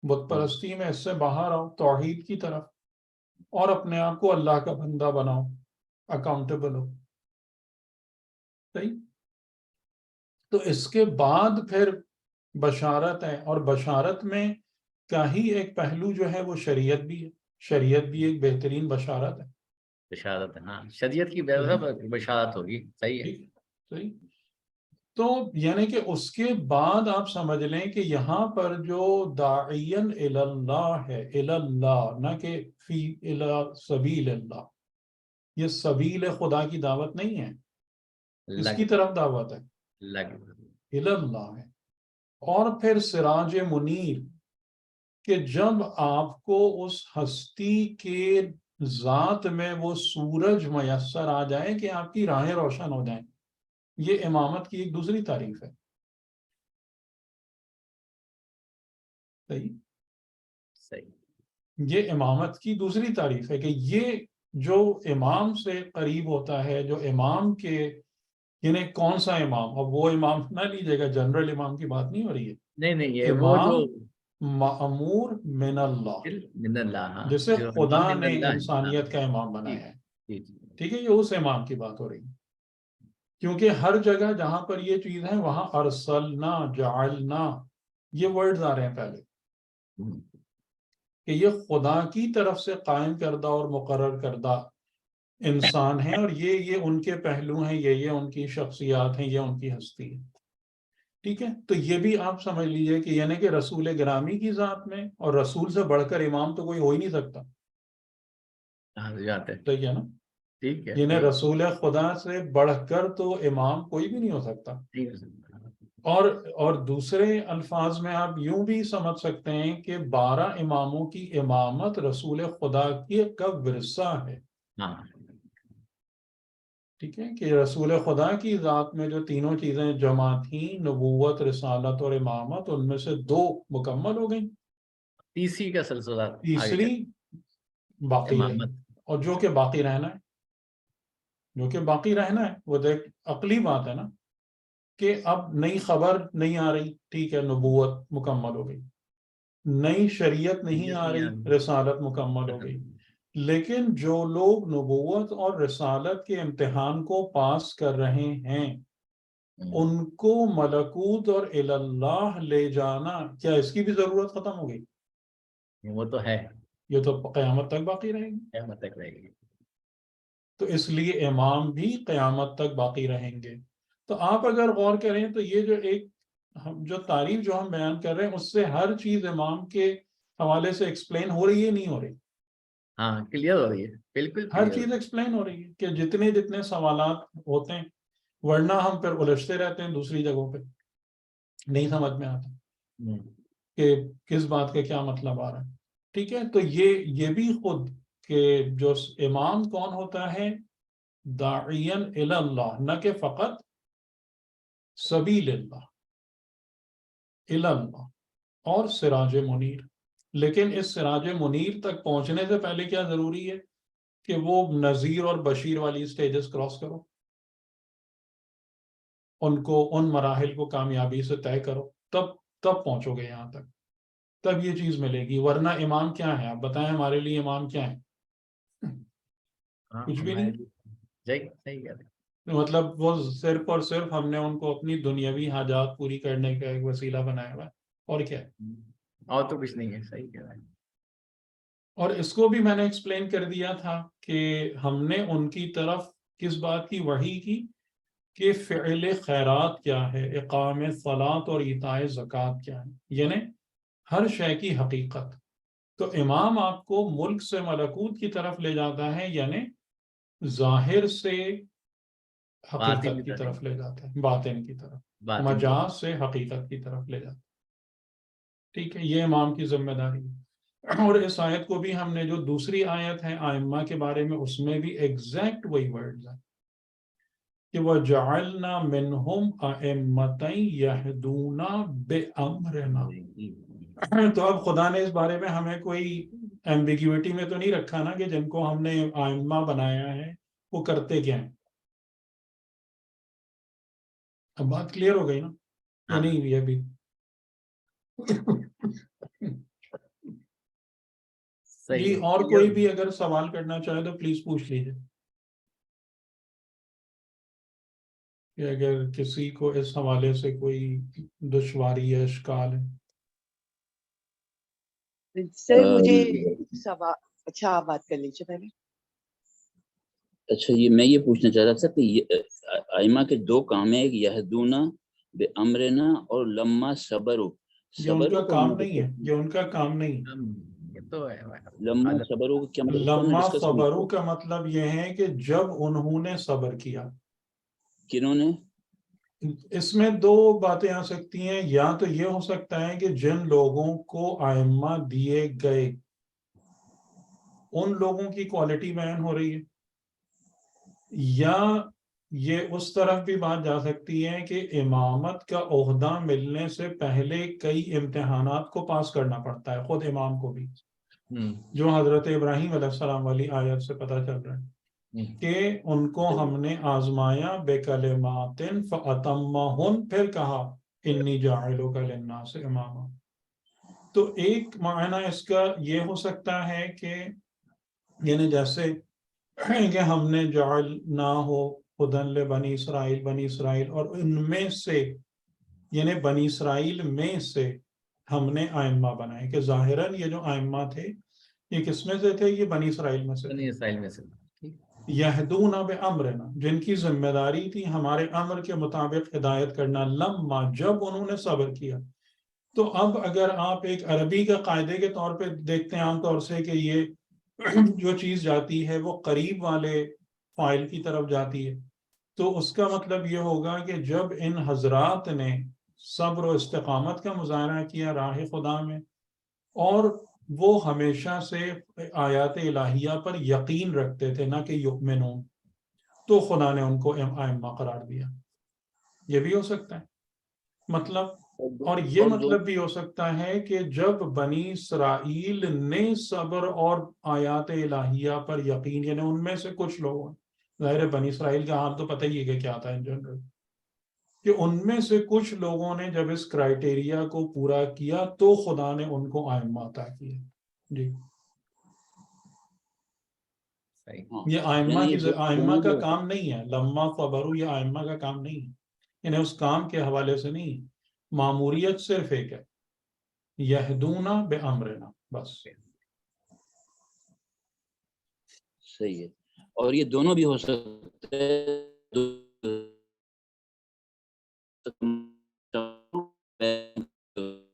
بت پرستی میں، اس سے باہر آؤ، توحید کی طرف، اور اپنے آپ کو اللہ کا بندہ بناؤ، اکاؤنٹیبل ہو. صحیح. تو اس کے بعد پھر بشارت ہے، اور بشارت میں کا ہی ایک پہلو جو ہے وہ شریعت بھی ہے. شریعت بھی ایک بہترین بشارت ہے. بشارت ہے، ہاں، شریعت کی بشارت ہوگی. صحیح ہے. صحیح. تو یعنی کہ اس کے بعد آپ سمجھ لیں کہ یہاں پر جو داعین الی اللہ ہے، الی اللہ، نہ کہ فی الی سبیل اللہ، یہ سبیل خدا کی دعوت نہیں ہے، اس کی طرف دعوت ہے، الی اللہ ہے. اور پھر سراج منیر، کہ جب آپ کو اس ہستی کے ذات میں وہ سورج میسر آ جائے کہ آپ کی راہیں روشن ہو جائیں. یہ امامت کی ایک دوسری تعریف ہے. صحیح. یہ امامت کی دوسری تعریف ہے کہ یہ جو امام سے قریب ہوتا ہے, جو امام کے, یعنی کون سا امام, اب وہ امام نہ لیجیے گا, جنرل امام کی بات نہیں ہو رہی ہے. نہیں یہ وہ جو مأمور من اللہ, من اللہ, ہاں, جسے جو خدا من نے اللہ, انسانیت کا امام بنایا ہے. جی. ٹھیک ہے, یہ اس امام کی بات ہو رہی ہے. کیونکہ ہر جگہ جہاں پر یہ چیز ہے وہاں ارسلنا, جعلنا, یہ ورڈز آ رہے ہیں پہلے, کہ یہ خدا کی طرف سے قائم کردہ اور مقرر کردہ انسان ہیں, اور یہ ان کے پہلو ہیں, یہ ان کی شخصیات ہیں, یہ ان کی ہستی ہے. ٹھیک ہے, تو یہ بھی آپ سمجھ لیجئے کہ یعنی کہ رسول گرامی کی ذات میں, اور رسول سے بڑھ کر امام تو کوئی ہو ہی نہیں سکتا. ٹھیک ہے نا, ٹھیک ہے, یعنی رسول خدا سے بڑھ کر تو امام کوئی بھی نہیں ہو سکتا. اور دوسرے الفاظ میں آپ یوں بھی سمجھ سکتے ہیں کہ 12 اماموں کی امامت رسول خدا کی کا ورثہ ہے. ٹھیک ہے, کہ رسول خدا کی ذات میں جو تینوں چیزیں جمع تھیں, نبوت, رسالت اور امامت, ان میں سے 2 مکمل ہو گئیں, تیسری کا سلسلہ تیسری باقی رہی, اور جو کہ باقی رہنا ہے, وہ تو ایک عقلی بات ہے نا, کہ اب نئی خبر نہیں آ رہی, ٹھیک ہے, نبوت مکمل ہو گئی, نئی شریعت نہیں آ رہی, رسالت مکمل ہو گئی. لیکن جو لوگ نبوت اور رسالت کے امتحان کو پاس کر رہے ہیں, ان کو ملکوت اور اللہ لے جانا, کیا اس کی بھی ضرورت ختم ہو گئی؟ وہ تو ہے, یہ تو قیامت تک باقی رہے گی. قیامت تک رہے گی. تو اس لیے امام بھی قیامت تک باقی رہیں گے. تو آپ اگر غور کریں تو یہ جو تعریف جو ہم بیان کر رہے ہیں, اس سے ہر چیز امام کے حوالے سے ایکسپلین ہو رہی ہے, نہیں ہو رہی؟ ہاں, کلیئر ہو رہی ہے, بالکل ہر چیز ایکسپلین ہو رہی ہے, کہ جتنے سوالات ہوتے ہیں, ورنہ ہم پھر الجھتے رہتے ہیں دوسری جگہوں پہ, نہیں سمجھ میں آتا کہ کس بات کا کیا مطلب آ رہا ہے. ٹھیک ہے, تو یہ بھی خود کہ جو امام کون ہوتا ہے, داعین الی اللہ, نہ کہ فقط سبیل اللہ, الی اللہ, اور سراج منیر. لیکن اس سراج منیر تک پہنچنے سے پہلے کیا ضروری ہے کہ وہ نذیر اور بشیر والی سٹیجز کراس کرو, ان مراحل کو کامیابی سے طے کرو, تب پہنچو گے یہاں تک, تب یہ چیز ملے گی. ورنہ امام کیا ہے, آپ بتائیں ہمارے لیے امام کیا ہے؟ کچھ بھی نہیں. مطلب وہ صرف اور صرف ہم نے ان کو اپنی دنیاوی حاجات پوری کرنے کا ایک وسیلہ بنایا ہوا ہے, اور کیا ہے, اور تو کچھ نہیں ہے. صحیح کہہ رہا ہے. اور اس کو بھی میں نے ایکسپلین کر دیا تھا کہ ہم نے ان کی طرف کس بات کی وحی کی, کہ فعل خیرات کیا ہے, اقام صلاۃ اور ایتاء زکوٰۃ کیا ہے, یعنی ہر شے کی حقیقت. تو امام آپ کو ملک سے ملکوت کی طرف لے جاتا ہے, یعنی ظاہر سے حقیقت کی طرف لے جاتا ہے, باطن کی طرف, مجاز سے حقیقت کی طرف لے جاتا ہے. ٹھیک ہے, یہ امام کی ذمہ داری ہے. اور اس آیت کو بھی ہم نے جو دوسری آیت ہے ائمہ کے بارے میں, اس میں بھی ایگزیکٹ وہی ورڈز ہیں کہ وَجَعَلْنَا مِنْهُمْ أَئِمَّةً يَهْدُونَ بِأَمْرِنَا. تو اب خدا نے اس بارے میں ہمیں کوئی ایمبیگیوٹی میں تو نہیں رکھا نا, کہ جن کو ہم نے ائمہ بنایا ہے وہ کرتے کیا ہیں. اب بات کلیئر ہو گئی نا, یا نہیں بھی ابھی؟ جی, اور کوئی بھی اگر سوال کرنا چاہے تو پلیز پوچھ لیجیے, کہ اگر کسی کو اس حوالے سے کوئی دشواری یا اشکال ہے. سر مجھے سوال, اچھا آپ بات کر لیجیے پہلے. اچھا, میں یہ پوچھنا چاہ رہا تھا کہ ائمہ کے 2 کام ہیں, یہدونا بے امرنا اور لما صبروا. یہ ان کا کام نہیں ہے, یہ ان کا کام نہیں. لما صبروا کیا مطلب؟ لما صبروا کا مطلب یہ ہے کہ جب انہوں نے صبر کیا. کنہوں نے؟ اس میں دو باتیں آ سکتی ہیں، یا تو یہ ہو سکتا ہے کہ جن لوگوں کو ائمہ دیے گئے ان لوگوں کی کوالٹی بیان ہو رہی ہے، یا یہ اس طرف بھی بات جا سکتی ہے کہ امامت کا عہدہ ملنے سے پہلے کئی امتحانات کو پاس کرنا پڑتا ہے خود امام کو بھی، جو حضرت ابراہیم علیہ السلام والی آیت سے پتہ چل رہا ہے کہ ان کو ہم نے آزمایا بکلمات فاتمہن، پھر کہا انی جاعلک للناس اماما۔ تو ایک معنی اس کا یہ ہو سکتا ہے کہ یعنی جیسے کہ ہم نے جعلنا ہو ہدن لبنی اسرائیل، بنی اسرائیل، اور ان میں سے یعنی بنی اسرائیل میں سے ہم نے ائمہ بنائے، کہ ظاہراً یہ جو ائمہ تھے یہ کس میں سے تھے؟ یہ بنی اسرائیل میں سے تھے، بنی اسرائیل میں سے۔ یہدون بامرنا، جن کی ذمہ داری تھی ہمارے امر کے مطابق ہدایت کرنا، لما، جب انہوں نے صبر کیا۔ تو اب اگر آپ ایک عربی کا قاعدے کے طور پہ دیکھتے ہیں عام طور سے کہ یہ جو چیز جاتی ہے وہ قریب والے فاعل کی طرف جاتی ہے، تو اس کا مطلب یہ ہوگا کہ جب ان حضرات نے صبر و استقامت کا مظاہرہ کیا راہ خدا میں، اور وہ ہمیشہ سے آیات الہیہ پر یقین رکھتے تھے نہ کہ یؤمنون، تو خدا نے ان کو ائمہ قرار دیا۔ یہ بھی ہو سکتا ہے مطلب، اور یہ مطلب بھی ہو سکتا ہے کہ جب بنی اسرائیل نے صبر اور آیات الہیہ پر یقین، یعنی ان میں سے کچھ لوگوں، ظاہر بنی اسرائیل کا حال تو پتہ ہی ہے کہ کیا تھا ان جنرل، کہ ان میں سے کچھ لوگوں نے جب اس کرائیٹیریا کو پورا کیا تو خدا نے ان کو ائمہ عطا کیا۔ جی، یہ ائمہ کا کام نہیں ہے، لما صبروا یہ ائمہ کا کام نہیں ہے، یعنی اس کام کے حوالے سے نہیں، ماموریت صرف ایک ہے، یہدون بامرنا، بس۔ صحیح ہے، اور یہ دونوں بھی ہو سکتے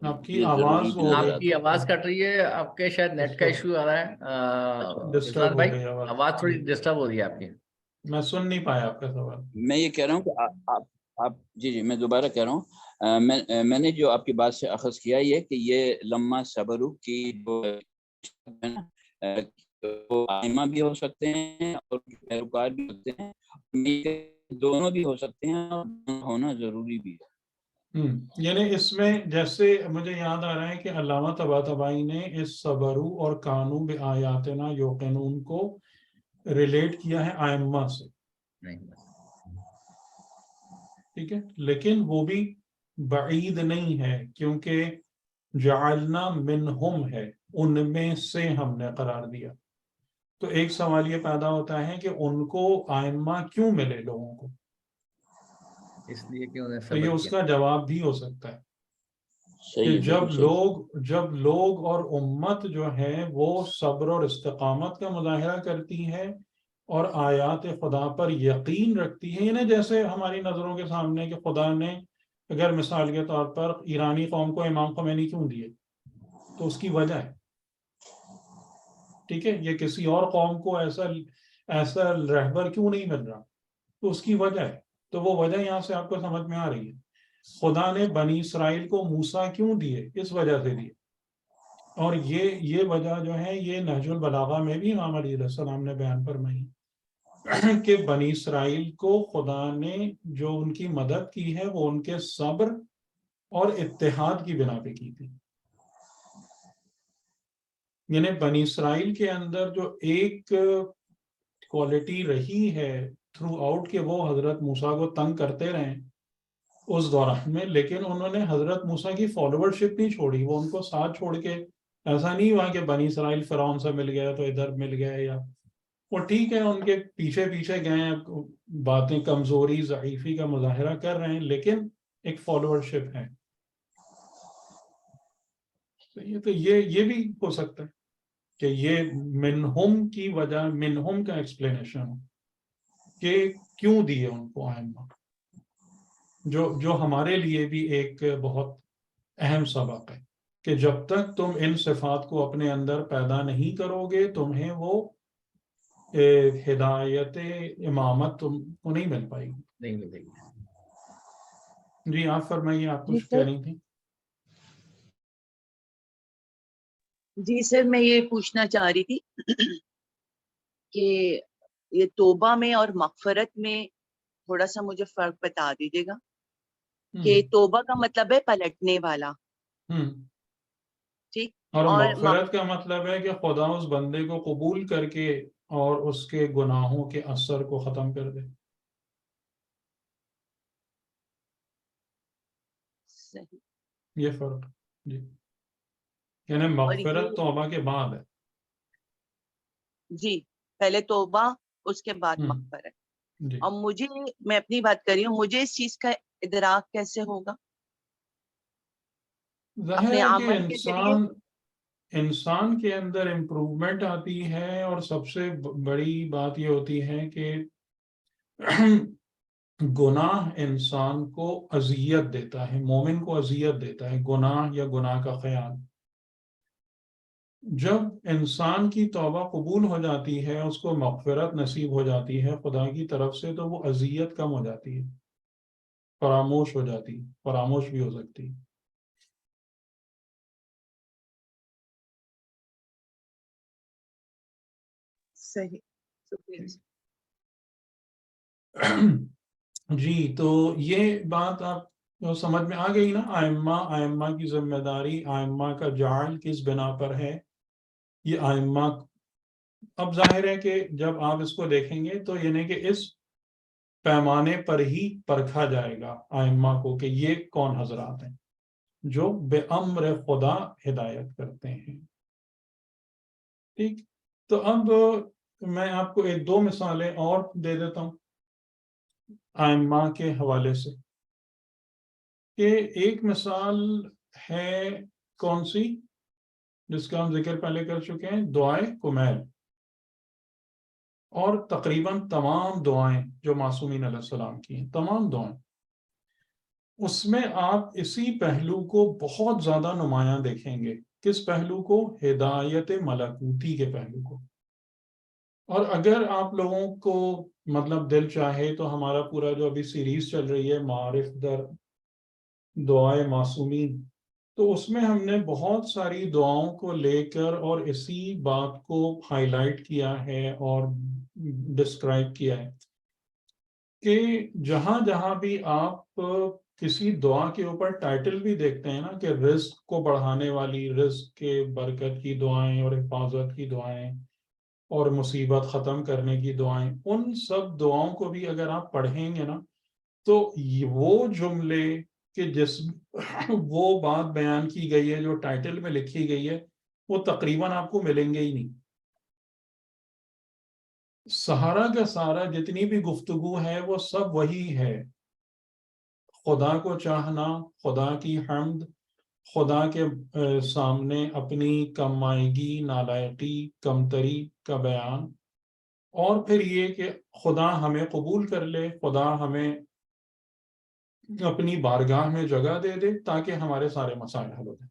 آپ کی آواز ہو آپ کی آواز کٹ رہی ہے، آپ کے شاید نیٹ کا ایشو آ رہا ہے ڈسٹرب ہو بھائی، گئی آواز تھوڑی ڈسٹرب ہو رہی ہے آپ کی۔ میں سن نہیں پایا آپ کا سوال۔ میں یہ کہہ رہا ہوں کہ آپ جی میں دوبارہ کہہ رہا ہوں، میں نے جو آپ کی بات سے اخذ کیا یہ کہ یہ لما صبروا کی جو وہ ائمہ بھی ہو سکتے ہیں اور پیروکار بھی ہوتے ہیں، دونوں بھی ہو سکتے ہیں، اور ہونا ضروری بھی ہے۔ یعنی اس میں جیسے مجھے یاد آ رہا ہے کہ علامہ طباطبائی نے اس صبروا اور کانوا بآیاتنا یوقنون کو ریلیٹ کیا ہے ائمہ سے، ٹھیک ہے، لیکن وہ بھی بعید نہیں ہے کیونکہ جعلنا منہم ہے، ان میں سے ہم نے قرار دیا۔ تو ایک سوال یہ پیدا ہوتا ہے کہ ان کو ائمہ کیوں ملے لوگوں کو؟ اس لیے کہ انہیں تو یہ صبر اس کیا۔ کا جواب بھی ہو سکتا ہے کہ صحیح ہے، جب لوگ اور امت جو ہے وہ صبر اور استقامت کا مظاہرہ کرتی ہے اور آیات خدا پر یقین رکھتی ہے، یعنی جیسے ہماری نظروں کے سامنے کہ خدا نے اگر مثال کے طور پر ایرانی قوم کو امام خمینی کیوں دیے، تو اس کی وجہ ہے، ٹھیک ہے، یہ کسی اور قوم کو ایسا رہبر کیوں نہیں مل رہا، تو اس کی وجہ ہے۔ تو وہ وجہ یہاں سے آپ کو سمجھ میں آ رہی ہے، خدا نے بنی اسرائیل کو موسیٰ کیوں دیے، اس وجہ سے دیے، اور یہ وجہ جو ہے یہ نہج البلاغہ میں بھی امام علیہ السلام نے بیان فرمائی کہ بنی اسرائیل کو خدا نے جو ان کی مدد کی ہے وہ ان کے صبر اور اتحاد کی بنا پہ کی تھی۔ یعنی بنی اسرائیل کے اندر جو ایک کوالٹی رہی ہے تھرو آؤٹ کہ وہ حضرت موسیٰ کو تنگ کرتے رہے اس دوران میں، لیکن انہوں نے حضرت موسیٰ کی فالوورشپ نہیں چھوڑی، وہ ان کو ساتھ چھوڑ کے ایسا نہیں ہوا کہ بنی اسرائیل فرعون سے مل گیا تو ادھر مل گئے، یا وہ ٹھیک ہے ان کے پیچھے پیچھے گئے، باتیں کمزوری ضعیفی کا مظاہرہ کر رہے ہیں، لیکن ایک فالوورشپ ہے۔ تو یہ بھی ہو سکتا ہے کہ یہ منہم کی وجہ، منہم کا ایکسپلینیشن ہو کہ کیوں دیے ان کو ائمہ، جو ہمارے لیے بھی ایک بہت اہم سبق ہے کہ جب تک تم ان صفات کو اپنے اندر پیدا نہیں کرو گے تمہیں وہ ہدایت امامت تم کو نہیں مل پائے گی۔ نہیں ملے گی۔ جی آپ فرمائیے، آپ جی کچھ کہہ سر، رہی تھیں. جی سر میں یہ پوچھنا چاہ رہی تھی کہ یہ توبہ میں اور مغفرت میں تھوڑا سا مجھے فرق بتا دیجیے گا. کہ توبہ کا مطلب ہے پلٹنے والا، ٹھیک، اور اور مغفرت کا مطلب ہے کہ خدا اس بندے کو قبول کر کے اور اس کے گناہوں کے اثر کو ختم کر دے. صحیح. یہ فرق جی، یعنی اور مغفرت یہ توبہ کے بعد ہے. جی، پہلے توبہ اس کے بعد ہم، مغفرت. جی اور مجھے، میں اپنی بات کر رہی ہوں، مجھے اس چیز کا ادراک کیسے ہوگا؟ ظاہر اپنے ہے کہ عمل کے ذریعے؟ انسان کے اندر امپروومنٹ آتی ہے، اور سب سے بڑی بات یہ ہوتی ہے کہ گناہ انسان کو اذیت دیتا ہے، مومن کو اذیت دیتا ہے گناہ یا گناہ کا خیال. جب انسان کی توبہ قبول ہو جاتی ہے، اس کو مغفرت نصیب ہو جاتی ہے خدا کی طرف سے، تو وہ اذیت کم ہو جاتی ہے، فراموش ہو جاتی ہے، فراموش بھی ہو سکتی ہے. صحیح، شکریہ. جی تو یہ بات آپ کو سمجھ میں آ گئی نا. آئمہ کی ذمہ داری، آئمہ کا جعل کس بنا پر ہے، یہ آئمہ. اب ظاہر ہے کہ جب آپ اس کو دیکھیں گے تو یعنی کہ اس پیمانے پر ہی پرکھا جائے گا آئمہ کو کہ یہ کون حضرات ہیں جو بے امر خدا ہدایت کرتے ہیں. ٹھیک، تو اب میں آپ کو ایک دو مثالیں اور دے دیتا ہوں آئمہ کے حوالے سے. کہ ایک مثال ہے کون سی، جس کا ہم ذکر پہلے کر چکے ہیں، دعائے کمیل. اور تقریباً تمام دعائیں جو معصومین علیہ السلام کی ہیں، تمام دعائیں، اس میں آپ اسی پہلو کو بہت زیادہ نمایاں دیکھیں گے. کس پہلو کو؟ ہدایت ملکوتی کے پہلو کو. اور اگر آپ لوگوں کو مطلب دل چاہے تو ہمارا پورا جو ابھی سیریز چل رہی ہے معارف در دعائے معصومین، تو اس میں ہم نے بہت ساری دعاؤں کو لے کر اور اسی بات کو ہائی لائٹ کیا ہے اور ڈسکرائب کیا ہے کہ جہاں جہاں بھی آپ کسی دعا کے اوپر ٹائٹل بھی دیکھتے ہیں نا کہ رزق کو بڑھانے والی، رزق کے برکت کی دعائیں اور حفاظت کی دعائیں اور مصیبت ختم کرنے کی دعائیں، ان سب دعاؤں کو بھی اگر آپ پڑھیں گے نا تو وہ جملے کہ جس وہ بات بیان کی گئی ہے جو ٹائٹل میں لکھی گئی ہے، وہ تقریباً آپ کو ملیں گے ہی نہیں. سہارا کا سارا جتنی بھی گفتگو ہے وہ سب وہی ہے. خدا کو چاہنا، خدا کی حمد، خدا کے سامنے اپنی کم مائگی، نالائقی، کمتری کا بیان، اور پھر یہ کہ خدا ہمیں قبول کر لے، خدا ہمیں اپنی بارگاہ میں جگہ دے دے تاکہ ہمارے سارے مسائل حل ہو جائیں.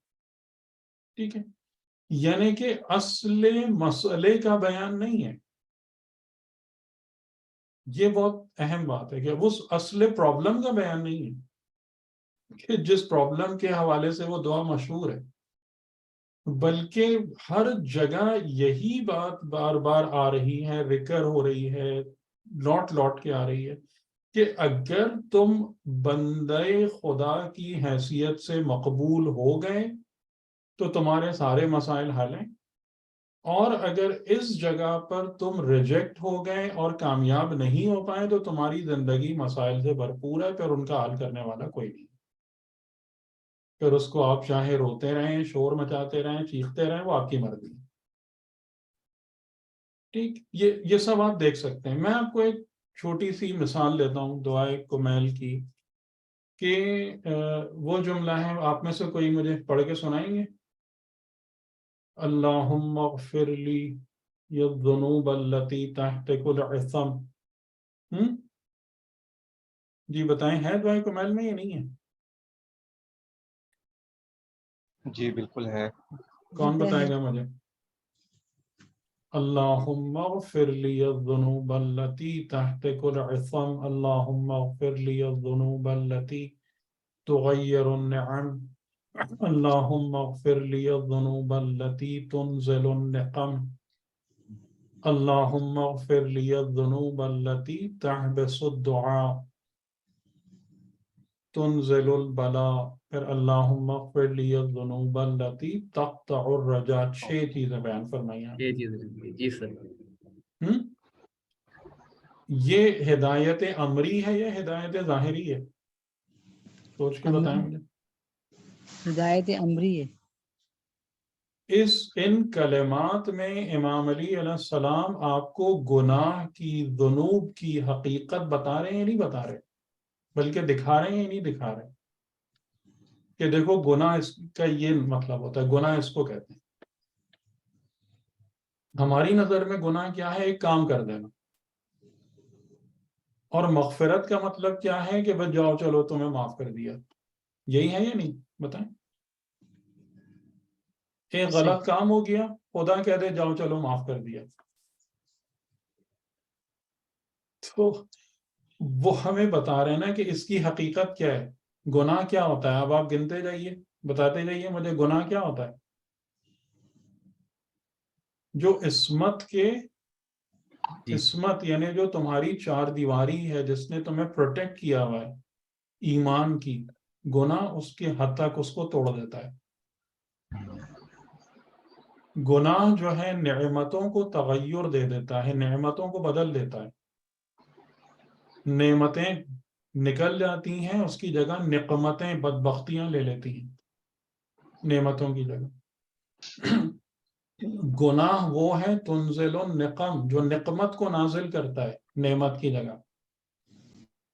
ٹھیک ہے، یعنی کہ اصل مسئلے کا بیان نہیں ہے. یہ بہت اہم بات ہے کہ اس اصل پرابلم کا بیان نہیں ہے کہ جس پرابلم کے حوالے سے وہ دعا مشہور ہے، بلکہ ہر جگہ یہی بات بار بار آ رہی ہے، ذکر ہو رہی ہے، لوٹ لوٹ کے آ رہی ہے کہ اگر تم بندے خدا کی حیثیت سے مقبول ہو گئے تو تمہارے سارے مسائل حل ہیں، اور اگر اس جگہ پر تم ریجیکٹ ہو گئے اور کامیاب نہیں ہو پائے تو تمہاری زندگی مسائل سے بھرپور ہے، پھر ان کا حل کرنے والا کوئی نہیں. پھر اس کو آپ چاہے روتے رہیں، شور مچاتے رہیں، چیختے رہیں، وہ آپ کی مرضی ہے. ٹھیک، یہ سب آپ دیکھ سکتے ہیں. میں آپ کو ایک چھوٹی سی مثال دیتا ہوں دعائے کمیل کی کہ وہ جملہ ہے، آپ میں سے کوئی مجھے پڑھ کے سنائیں گے؟ اللہم اغفر لی الذنوب التي تحتک العصم. جی بتائیں، ہے دعائے کمیل میں یا نہیں ہے؟ جی بالکل ہے. کون بتائے گا مجھے؟ اللہم اغفر لی الذنوب التي تحتک العصم، اللہم اغفر لی الذنوب التي تغیر النعم، اللہم اغفر لی الذنوب التي تنزل النقم، اللہم اغفر لی الذنوب التي تحبس الدعاء تنزل البلاء، پھر اللہم اغفر لی الذنوب التي تقطع الرجاء. 6 چیزیں بیان فرمائی ہیں. یہ چیز جی سر. یہ ہدایت امری ہے یا ہدایت ظاہری ہے؟ سوچ کے بتائیں مجھے. ہدایت امری ہے. ان کلمات میں امام علی علیہ السلام آپ کو گناہ کی، ذنوب کی حقیقت بتا رہے ہیں یا نہیں بتا رہے، بلکہ دکھا رہے ہیں یا نہیں دکھا رہے کہ دیکھو گناہ اس کا یہ مطلب ہوتا ہے، گناہ اس کو کہتے ہیں. ہماری نظر میں گناہ کیا ہے؟ ایک کام کر دینا. اور مغفرت کا مطلب کیا ہے کہ بس جاؤ چلو تمہیں معاف کر دیا. یہی ہے یا نہیں؟ بتائیں. ایک غلط کام ہو گیا، خدا کہہ دے جاؤ چلو معاف کر دیا. تو وہ ہمیں بتا رہے ہیں نا کہ اس کی حقیقت کیا ہے، گناہ کیا ہوتا ہے. اب آپ گنتے جائیے، بتاتے جائیے مجھے گناہ کیا ہوتا ہے. جو عصمت کے، عصمت یعنی جو تمہاری 4 دیواری ہے جس نے تمہیں پروٹیکٹ کیا ہوا ہے ایمان کی، گناہ اس کے حد تک اس کو توڑ دیتا ہے. گناہ جو ہے نعمتوں کو تغیر دے دیتا ہے، نعمتوں کو بدل دیتا ہے. نعمتیں نکل جاتی ہیں، اس کی جگہ نقمتیں، بدبختیاں لے لیتی ہیں نعمتوں کی جگہ. گناہ وہ ہے تنزل النقم، جو نقمت کو نازل کرتا ہے نعمت کی جگہ.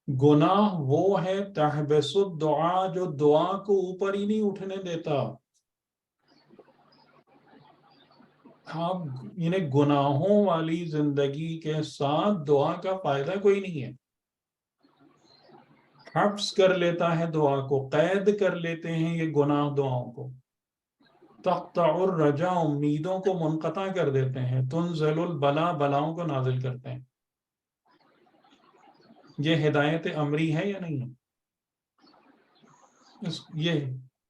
گناہ وہ ہے تحبس الدعاء، جو دعا کو اوپر ہی نہیں اٹھنے دیتا. آپ یعنی گناہوں والی زندگی کے ساتھ دعا کا فائدہ کوئی نہیں ہے. حبس کر لیتا ہے دعا کو، قید کر لیتے ہیں یہ گناہ دعاؤں کو. تقطع الرجاء، امیدوں کو منقطع کر دیتے ہیں. تنزل البلا، بلاؤں کو نازل کرتے ہیں. یہ ہدایت امری ہے یا نہیں ہے؟ یہ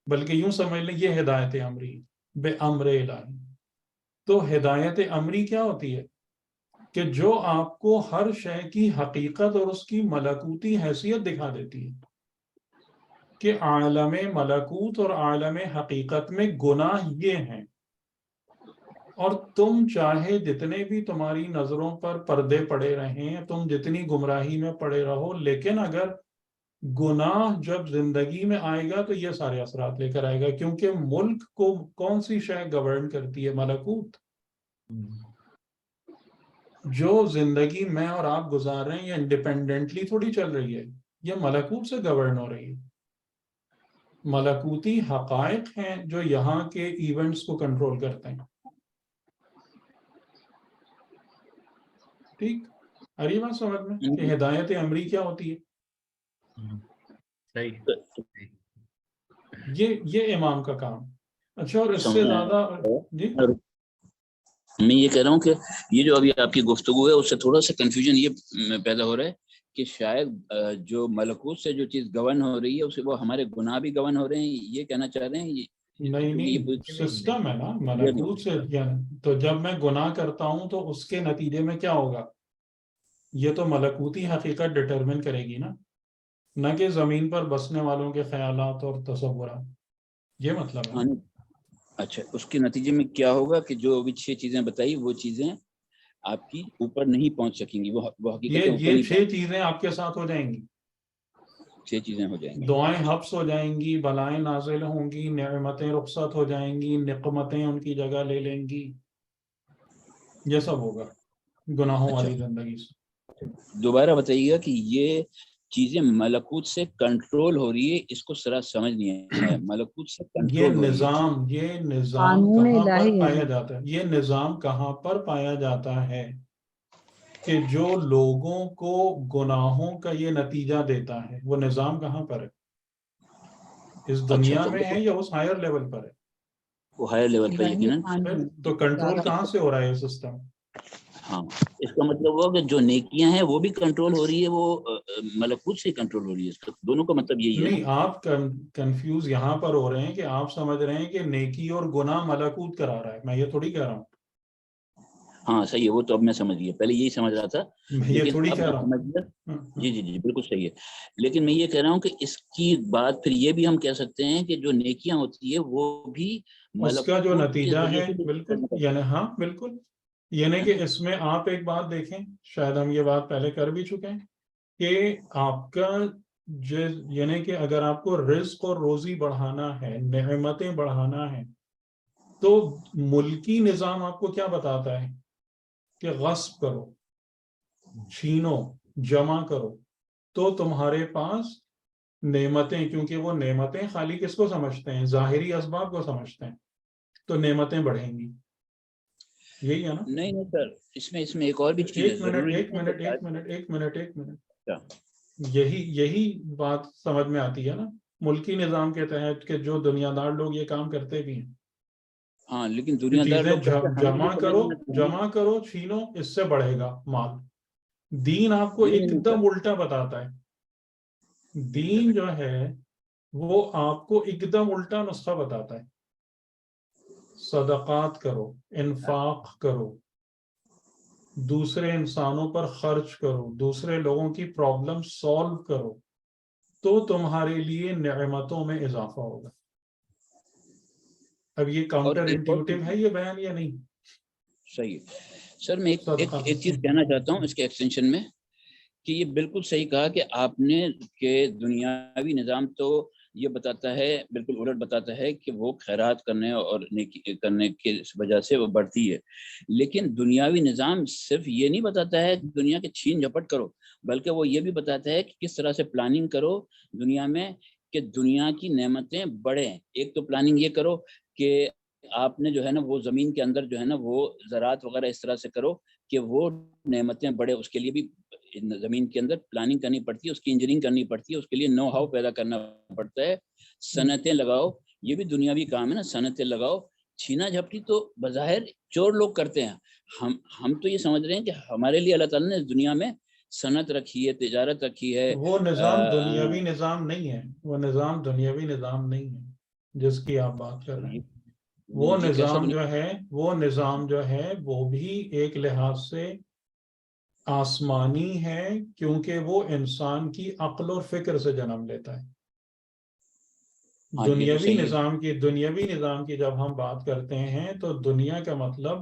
بلکہ یوں سمجھ لیں یہ ہدایت امری بے امر الہی. تو ہدایت امری کیا ہوتی ہے؟ کہ جو آپ کو ہر شے کی حقیقت اور اس کی ملکوتی حیثیت دکھا دیتی ہے کہ عالم ملکوت اور عالم حقیقت میں گناہ یہ ہیں، اور تم چاہے جتنے بھی تمہاری نظروں پر پردے پڑے رہیں، تم جتنی گمراہی میں پڑے رہو، لیکن اگر گناہ جب زندگی میں آئے گا تو یہ سارے اثرات لے کر آئے گا. کیونکہ ملک کو کون سی شے گورن کرتی ہے؟ ملکوت. جو زندگی میں اور آپ گزار رہے ہیں یہ انڈیپینڈنٹلی تھوڑی چل رہی ہے، یہ ملکوت سے گورن ہو رہی ہے. ملکوتی حقائق ہیں جو یہاں کے ایونٹس کو کنٹرول کرتے ہیں. ٹھیک، اری بات سمجھ میں کہ ہدایت امری کیا ہوتی ہے. یہ امام کا کام. اچھا، اور اس سے زیادہ جی میں یہ کہہ رہا ہوں کہ یہ جو ابھی آپ کی گفتگو ہے اس سے تھوڑا سا کنفیوژن یہ پیدا ہو رہا ہے کہ شاید جو ملکوت سے جو چیز گورن ہو رہی ہے اسے وہ ہمارے گناہ بھی گورن ہو رہے ہیں، یہ کہنا چاہ رہے ہیں. نہیں، سسٹم ہے نا ملکوت سے. تو جب میں گناہ کرتا ہوں تو اس کے نتیجے میں کیا ہوگا؟ یہ تو ملکوتی حقیقت ڈٹرمن کرے گی نا، نہ کہ زمین پر بسنے والوں کے خیالات اور تصورات. یہ مطلب ہے. اچھا، اس کے نتیجے میں کیا ہوگا کہ جو ابھی 6 چیزیں بتائی وہ چیزیں آپ کی اوپر نہیں پہنچ سکیں گی، وہ حقیقت یہ 6 چیزیں آپ کے ساتھ ہو جائیں گی. 6 چیزیں ہو جائیں گی. دعائیں حبس ہو جائیں گی، بلائیں نازل ہوں گی، نعمتیں رخصت ہو جائیں گی، نقمتیں ان کی جگہ لے لیں گی. یہ سب ہوگا گناہوں والی زندگی سے. دوبارہ بتائیے گا کہ یہ چیزیں ملکوت سے کنٹرول ہو رہی ہے، اس کو ذرا سمجھ نہیں ہے. ملکوت سے کنٹرول ہو رہی ہے. یہ نظام کہاں پر پایا جاتا ہے؟ یہ نظام کہاں پر پایا جاتا ہے کہ جو لوگوں کو گناہوں کا یہ نتیجہ دیتا ہے، وہ نظام کہاں پر ہے؟ اس دنیا میں ہے یا اس ہائر لیول پر ہے؟ وہ ہائر لیول پر یقیناً. تو کنٹرول کہاں سے ہو رہا ہے یہ سسٹم؟ ہاں، اس کا مطلب وہ کہ جو نیکیاں ہیں وہ بھی کنٹرول ہو رہی ہے، وہ ملکوت سے کنٹرول ہو رہی ہے. اس کا دونوں کا مطلب یہی ہے. نہیں، آپ کنفیوز یہاں پر ہو رہے ہیں کہ آپ سمجھ رہے ہیں کہ نیکی اور گناہ ملکوت کرا رہا ہے. میں یہ تھوڑی کہہ رہا ہوں. ہاں صحیح ہے، وہ تو اب میں سمجھ گیا، پہلے یہی سمجھ رہا تھا میں یہ لیکن تھوڑی اب کہہ میں رہا سمجھ گیا. ہوں. جی جی جی بالکل صحیح ہے. لیکن میں یہ کہہ رہا ہوں کہ اس کی بات پھر یہ بھی ہم کہہ سکتے ہیں کہ جو نیکیاں ہوتی ہے وہ بھی اس کا جو ملکوت کے نتیجہ ذریعے ہے، سے بھی بالکل، کرنا یعنی ہاں بالکل، یعنی کہ اس میں آپ ایک بات دیکھیں، شاید ہم یہ بات پہلے کر بھی چکے ہیں کہ آپ کا یعنی کہ اگر آپ کو رزق اور روزی بڑھانا ہے، نعمتیں بڑھانا ہے، تو ملکی نظام آپ کو کیا بتاتا ہے کہ غصب کرو، چھینو، جمع کرو، تو تمہارے پاس نعمتیں، کیونکہ وہ نعمتیں خالی کس کو سمجھتے ہیں؟ ظاہری اسباب کو سمجھتے ہیں، تو نعمتیں بڑھیں گی. یہی ہے نا؟ نہیں نہیں سر، اس میں ایک اور بھی چیز ہے. ضروری ایک منٹ یہی بات سمجھ میں آتی ہے نا ملکی نظام کے تحت، کہ جو دنیا دار لوگ یہ کام کرتے بھی ہیں. ہاں لیکن دنیا دار چیزیں لوگ جمع کرو، چھینو، اس سے بڑھے گا مال. دین آپ کو ایک دم الٹا بتاتا ہے. دین جو ہے وہ آپ کو ایک دم الٹا نسخہ بتاتا ہے. صدقات کرو، انفاق کرو، دوسرے انسانوں پر خرچ کرو، دوسرے لوگوں کی پرابلم سالو کرو، تو تمہارے لیے نعمتوں میں اضافہ ہوگا. اب یہ کاؤنٹر انٹیوٹیو ہے یہ بیان یا نہیں؟ صحیح سر. میں ایک چیز کہنا چاہتا ہوں اس کے ایکسٹینشن میں، کہ یہ بالکل صحیح کہا کہ آپ نے کہ دنیاوی نظام تو یہ بتاتا ہے، بالکل الٹ بتاتا ہے کہ وہ خیرات کرنے اور نیکی کرنے کی وجہ سے وہ بڑھتی ہے. لیکن دنیاوی نظام صرف یہ نہیں بتاتا ہے دنیا کے چھین جھپٹ کرو، بلکہ وہ یہ بھی بتاتا ہے کہ کس طرح سے پلاننگ کرو دنیا میں کہ دنیا کی نعمتیں بڑھیں. ایک تو پلاننگ یہ کرو کہ آپ نے جو ہے نا وہ زمین کے اندر جو ہے نا وہ زراعت وغیرہ اس طرح سے کرو کہ وہ نعمتیں بڑھے. اس کے لیے بھی زمین کے اندر پلاننگ کرنی پڑتی ہے، اس کی انجینئرنگ کرنی پڑتی ہے، اس کے لیے نو ہاؤ پیدا کرنا پڑتا ہے. صنعتیں لگاؤ، یہ بھی دنیاوی کام ہے نا، صنعتیں لگاؤ. چھینا جھپٹی تو بظاہر چور لوگ کرتے ہیں. ہم تو یہ سمجھ رہے ہیں کہ ہمارے لیے اللہ تعالیٰ نے دنیا میں صنعت رکھی ہے، تجارت رکھی ہے. وہ نظام دنیاوی نظام نہیں ہے، وہ نظام دنیاوی نظام نہیں ہے جس کی آپ بات کر رہے ہیں. وہ نظام جو ہے وہ بھی ایک لحاظ سے آسمانی ہے، کیونکہ وہ انسان کی عقل اور فکر سے جنم لیتا ہے. دنیاوی نظام کی جب ہم بات کرتے ہیں تو دنیا کا مطلب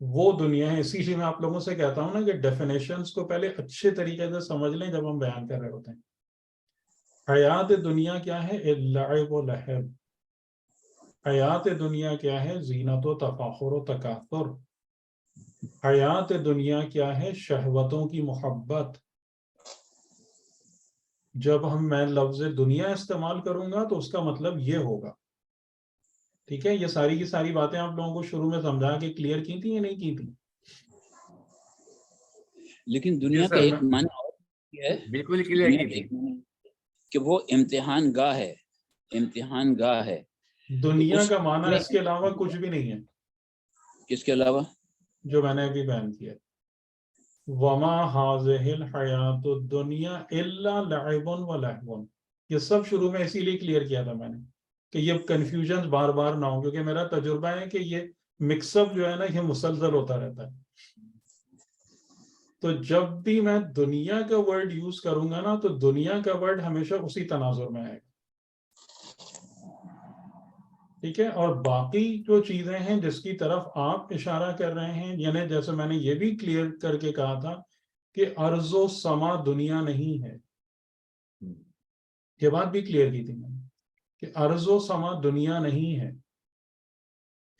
وہ دنیا ہے. اسی لیے میں آپ لوگوں سے کہتا ہوں نا کہ ڈیفینیشنز کو پہلے اچھے طریقے سے سمجھ لیں جب ہم بیان کر رہے ہوتے ہیں. حیات دنیا کیا ہے؟ اللعب و لہب. حیات دنیا کیا ہے؟ زینت و تفاخر و تکاثر. حیات دنیا کیا ہے؟ شہوتوں کی محبت. جب میں لفظ دنیا استعمال کروں گا تو اس کا مطلب یہ ہوگا. ٹھیک ہے؟ یہ ساری کی ساری باتیں آپ لوگوں کو شروع میں سمجھا کے کلیئر کی تھی یا نہیں کی تھی؟ لیکن دنیا کا ایک معنی اور ہے، بالکل کلیئر کی تھی کہ وہ امتحان گاہ ہے. امتحان گاہ ہے. دنیا کا معنی اس کے علاوہ کچھ بھی نہیں ہے. کس کے علاوہ؟ جو میں نے ابھی بیان کیا. وما هذه الحیات الدنیا الا لعب و لہو. یہ سب شروع میں اسی لیے کلیئر کیا تھا میں نے کہ یہ کنفیوژن بار بار نہ ہو، کیونکہ میرا تجربہ ہے کہ یہ مکس اپ جو ہے نا یہ مسلسل ہوتا رہتا ہے. تو جب بھی میں دنیا کا ورڈ یوز کروں گا نا تو دنیا کا ورڈ ہمیشہ اسی تناظر میں آئے گا. ٹھیک ہے؟ اور باقی جو چیزیں ہیں جس کی طرف آپ اشارہ کر رہے ہیں، یعنی جیسے میں نے یہ بھی کلیئر کر کے کہا تھا کہ ارض و سما دنیا نہیں ہے. یہ بات بھی کلیئر کی تھی میں نے کہ ارض و سما دنیا نہیں ہے.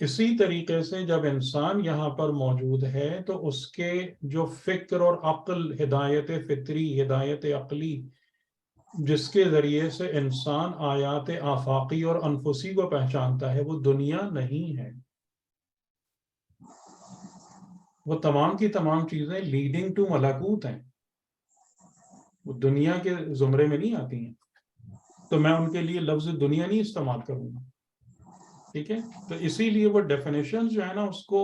اسی طریقے سے جب انسان یہاں پر موجود ہے تو اس کے جو فکر اور عقل، ہدایت فطری، ہدایت عقلی، جس کے ذریعے سے انسان آیات آفاقی اور انفسی کو پہچانتا ہے، وہ دنیا نہیں ہے. وہ تمام کی تمام چیزیں لیڈنگ ٹو ملکوت ہیں، وہ دنیا کے زمرے میں نہیں آتی ہیں. تو میں ان کے لیے لفظ دنیا نہیں استعمال کروں گا. ٹھیک ہے؟ تو اسی لیے وہ ڈیفینیشن جو ہے نا اس کو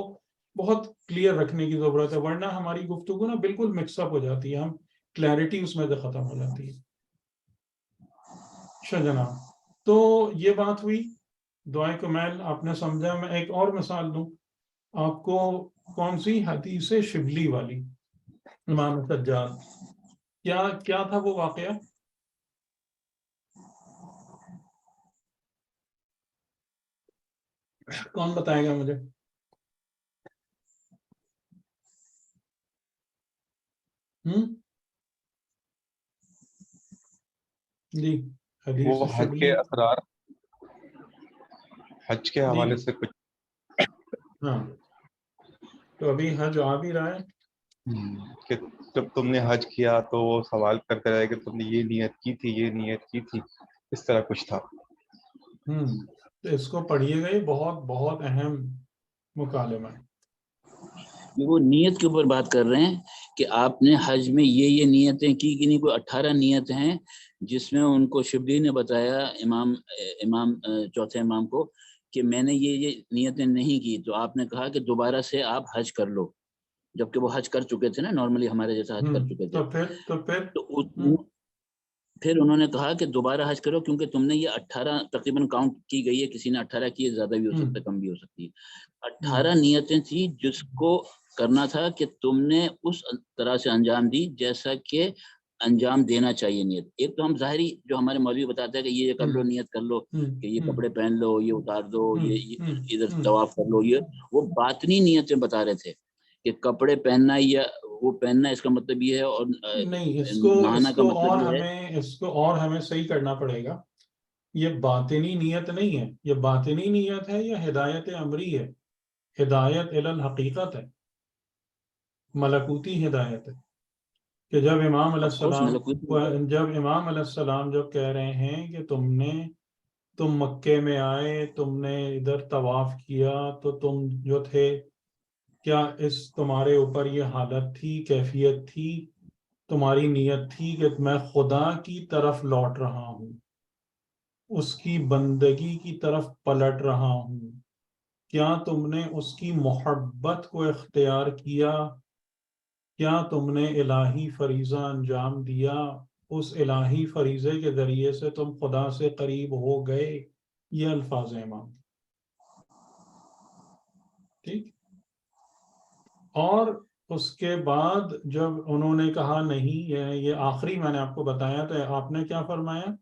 بہت کلیئر رکھنے کی ضرورت ہے، ورنہ ہماری گفتگو نا بالکل مکس اپ ہو جاتی ہے. ہم کلیئرٹی اس میں سے ختم ہو جاتی ہے. اچھا جناب, تو یہ بات ہوئی دعائے کمیل آپ نے سمجھا. میں ایک اور مثال دوں آپ کو, کون سی حدیث شبلی والی امام سجاد, کیا تھا وہ واقعہ؟ کون بتائے گا مجھے؟ جی حدیث وہ حج شبلی. کے اسرار حج کے حوالے سے کچھ. ہاں تو ابھی حج آ بھی رہا ہے کہ جب تم نے حج کیا تو وہ سوال کرتے رہے کہ تم نے یہ نیت کی تھی, یہ نیت کی تھی, اس طرح کچھ تھا. تو اس کو پڑھیے گا, یہ بہت بہت اہم مکالمہ ہے. وہ نیت کے اوپر بات کر رہے ہیں کہ آپ نے حج میں یہ نیتیں کی کہ نہیں. کوئی 18 نیت ہیں جس میں ان کو شبلی نے بتایا امام چوتھے امام کو کہ میں نے یہ نیتیں نہیں کی. تو آپ نے کہا کہ دوبارہ سے آپ حج کر لو, جبکہ وہ حج کر چکے تھے نا, نارملی ہمارے جیسا حج کر چکے تھے. تو پھر انہوں نے کہا کہ دوبارہ حج کرو کیونکہ تم نے یہ 18 تقریباً کاؤنٹ کی گئی ہے, کسی نے 18 کی ہے, زیادہ بھی ہو سکتا ہے کم بھی ہو سکتی ہے. 18 نیتیں تھیں جس کو کرنا تھا کہ تم نے اس طرح سے انجام دی جیسا کہ انجام دینا چاہیے نیت. ایک تو ہم ظاہری جو ہمارے مولوی بتاتے ہیں کہ یہ کر لو, نیت کر لو کہ یہ کپڑے پہن لو, یہ اتار دو, یہ ادھر طواف کر لو, یہ وہ باطنی نیتیں بتا رہے تھے کہ کپڑے پہننا یا وہ پہننا اس کا مطلب یہ ہے, اور نہیں, نہانا کا مطلب یہ ہے. اس کو اور ہمیں صحیح کرنا پڑے گا. یہ باطنی نیت نہیں ہے, یہ باطنی نیت ہے, یہ ہدایت امری ہے, ہدایت الی الحقیقت ہے, ملکوتی ہدایت ہے. کہ جب امام علیہ السلام جب کہہ رہے ہیں کہ تم مکے میں آئے, تم نے ادھر طواف کیا, تو تم جو تھے کیا تمہارے اوپر یہ حالت تھی, کیفیت تھی, تمہاری نیت تھی کہ میں خدا کی طرف لوٹ رہا ہوں, اس کی بندگی کی طرف پلٹ رہا ہوں, کیا تم نے اس کی محبت کو اختیار کیا, کیا تم نے الہی فریضہ انجام دیا, اس الہی فریضے کے ذریعے سے تم خدا سے قریب ہو گئے. یہ الفاظ ہیں امام. ٹھیک. اور اس کے بعد جب انہوں نے کہا نہیں, یہ آخری میں نے آپ کو بتایا, تو آپ نے کیا فرمایا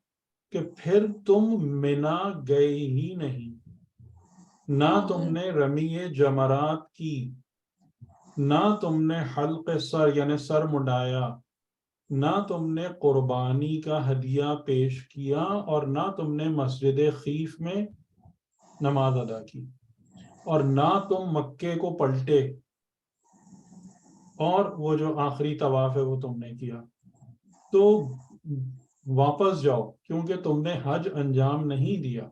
کہ پھر تم منا گئے ہی نہیں, نہ تم نے رمی جمرات کی, نہ تم نے حلق سر یعنی سر منڈایا, نہ تم نے قربانی کا ہدیہ پیش کیا, اور نہ تم نے مسجد خیف میں نماز ادا کی, اور نہ تم مکے کو پلٹے, اور وہ جو آخری طواف ہے وہ تم نے کیا. تو واپس جاؤ کیونکہ تم نے حج انجام نہیں دیا.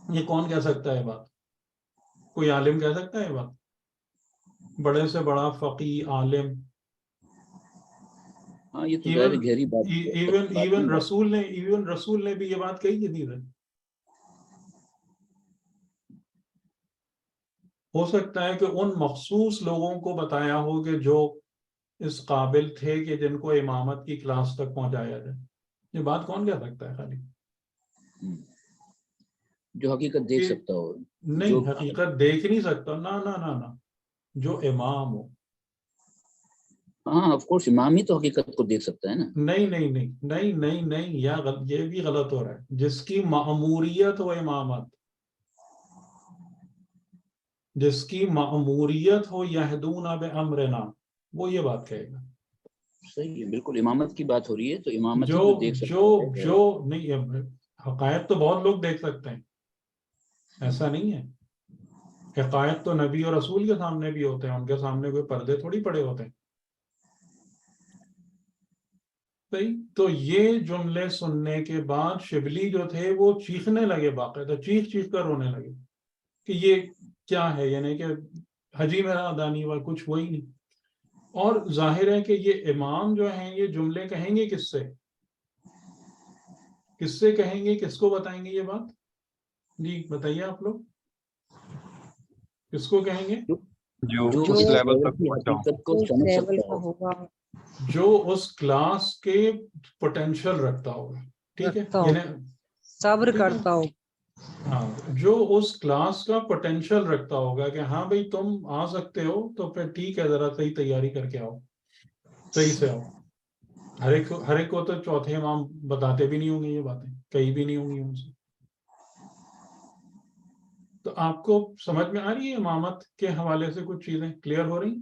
یہ کون کہہ سکتا ہے بات؟ کوئی عالم کہہ سکتا ہے بات؟ بڑے سے بڑا فقی عالم, ہاں یہ تو ظاہر گہری بات ہے. ایون رسول نے بھی یہ بات کہی تھی. ہو سکتا ہے کہ ان مخصوص لوگوں کو بتایا ہو کہ جو اس قابل تھے کہ جن کو امامت کی کلاس تک پہنچایا جائے. یہ بات کون کہہ سکتا ہے؟ خالی جو حقیقت دیکھ سکتا ہو. نہیں, حقیقت دیکھ نہیں سکتا, نہ جو امام ہو. ہاں آف کورس امام ہی تو حقیقت کو دیکھ سکتا ہے نا. نہیں, یہ بھی غلط ہو رہا ہے. جس کی مأموریت ہو امامت, جس کی مأموریت ہو یہدون بامرنا, وہ یہ بات کہے گا. صحیح ہے, بالکل امامت کی بات ہو رہی ہے تو امامت ہی جو تو دیکھ سکتا ہے. جو نہیں, حقائق تو بہت لوگ دیکھ سکتے ہیں, ایسا نہیں ہے. حقائق تو نبی اور رسول کے سامنے بھی ہوتے ہیں, ان کے سامنے کوئی پردے تھوڑی پڑے ہوتے ہیں. تو یہ جملے سننے کے بعد شبلی جو تھے وہ چیخنے لگے, باقاعدہ چیخ کر رونے لگے کہ یہ کیا ہے, یعنی کہ حجی میرا ادا نہیں ہوا, کچھ ہوا ہی نہیں. اور ظاہر ہے کہ یہ امام جو ہیں یہ جملے کہیں گے کس سے کہیں گے, کس کو بتائیں گے یہ بات؟ جی بتائیے آپ لوگ, کس کو کہیں گے؟ جو جو جو اس اس لیول لیول تک کی پہنچا ہو. حقیقت کو اس سمجھ لیول سکتا کا ہو، ہوگا، جو اس کلاس کے پوٹینشیل رکھتا ہوگا. ٹھیک ہے، رکھتا ہو، یعنی صبر ٹھیک ہے، کرتا ہو. ہاں جو اس کلاس کا پوٹینشیل رکھتا ہوگا کہ ہاں بھائی تم آ سکتے ہو تو پھر ٹھیک ہے، ذرا صحیح تیاری کر کے آؤ، صحیح سے آؤ. ہر ایک کو تو چوتھے امام بتاتے بھی نہیں ہوں گے یہ باتیں، کہیں بھی نہیں ہوں گی ان سے. تو آپ کو سمجھ میں آ رہی ہے امامت کے حوالے سے کچھ چیزیں کلیئر ہو رہی؟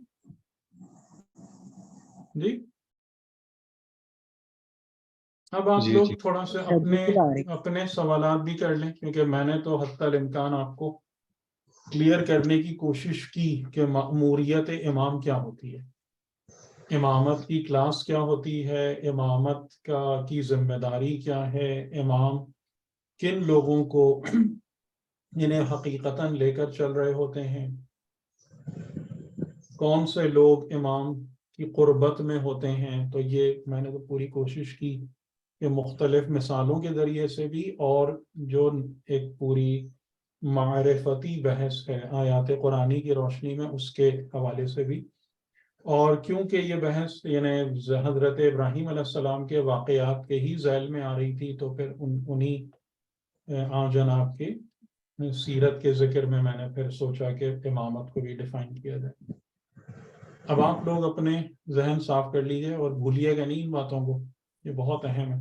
جی اب آپ جی لوگ جی تھوڑا سے اچھا، بالکل آ رہی. اپنے سوالات بھی کر لیں، کیونکہ میں نے تو حتی الامکان آپ کو کلیئر کرنے کی کوشش کی کہ مأموریت امام کیا ہوتی ہے، امامت کی کلاس کیا ہوتی ہے، امامت کی ذمہ داری کیا ہے، امام کن لوگوں کو جنہیں حقیقتاً لے کر چل رہے ہوتے ہیں، کون سے لوگ امام کی قربت میں ہوتے ہیں. تو یہ میں نے تو پوری کوشش کی کہ مختلف مثالوں کے ذریعے سے بھی، اور جو ایک پوری معرفتی بحث ہے آیات قرآنی کی روشنی میں اس کے حوالے سے بھی. اور کیونکہ یہ بحث یعنی حضرت ابراہیم علیہ السلام کے واقعات کے ہی ذیل میں آ رہی تھی، تو پھر انہی جناب کے سیرت کے ذکر میں نے پھر سوچا کہ امامت کو بھی ڈیفائن کیا جائے. اب آپ لوگ اپنے ذہن صاف کر لیجئے اور بھولیے گا نہیں ان باتوں کو، یہ بہت اہم ہے.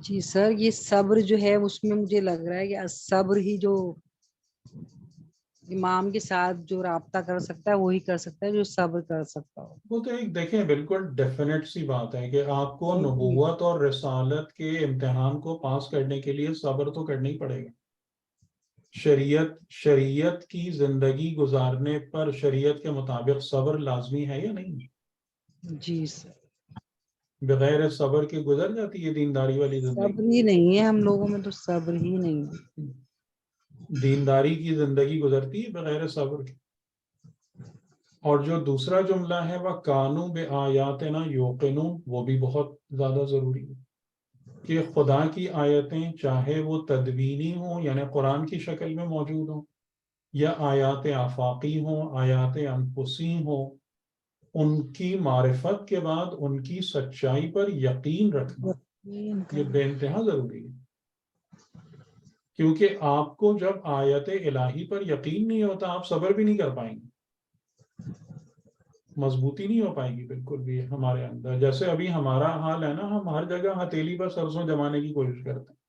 جی سر، یہ صبر جو ہے اس میں مجھے لگ رہا ہے کہ صبر ہی جو امام کے ساتھ جو رابطہ کر سکتا ہے وہی کر سکتا ہے جو صبر کر سکتا ہو. وہ تو ایک دیکھیں بالکل ڈیفینیٹ سی بات ہے کہ آپ کو جی، نبوت اور رسالت کے امتحان کو پاس کرنے کے لیے صبر تو کرنا ہی پڑے گا. شریعت کی زندگی گزارنے پر شریعت کے مطابق صبر لازمی ہے یا نہیں؟ جی سر، بغیر صبر کے گزر جاتی ہے دینداری والی زندگی. صبر ہی نہیں ہے ہم لوگوں میں، تو صبر ہی نہیں ہے. دینداری کی زندگی گزرتی ہے بغیر صبر کے. اور جو دوسرا جملہ ہے وہ کانو بے آیاتنا یوقنون، وہ بھی بہت زیادہ ضروری ہے کہ خدا کی آیتیں چاہے وہ تدوینی ہوں یعنی قرآن کی شکل میں موجود ہوں، یا آیات آفاقی ہوں، آیات انفسی ہوں، ان کی معرفت کے بعد ان کی سچائی پر یقین رکھنا یہ بے انتہا ضروری ہے. کیونکہ آپ کو جب آیت الہی پر یقین نہیں ہوتا آپ صبر بھی نہیں کر پائیں گے، مضبوطی نہیں ہو پائے گی بالکل بھی ہمارے اندر. جیسے ابھی ہمارا حال ہے نا، ہم ہر جگہ ہتھیلی پر سرسوں جمانے کی کوشش کرتے ہیں.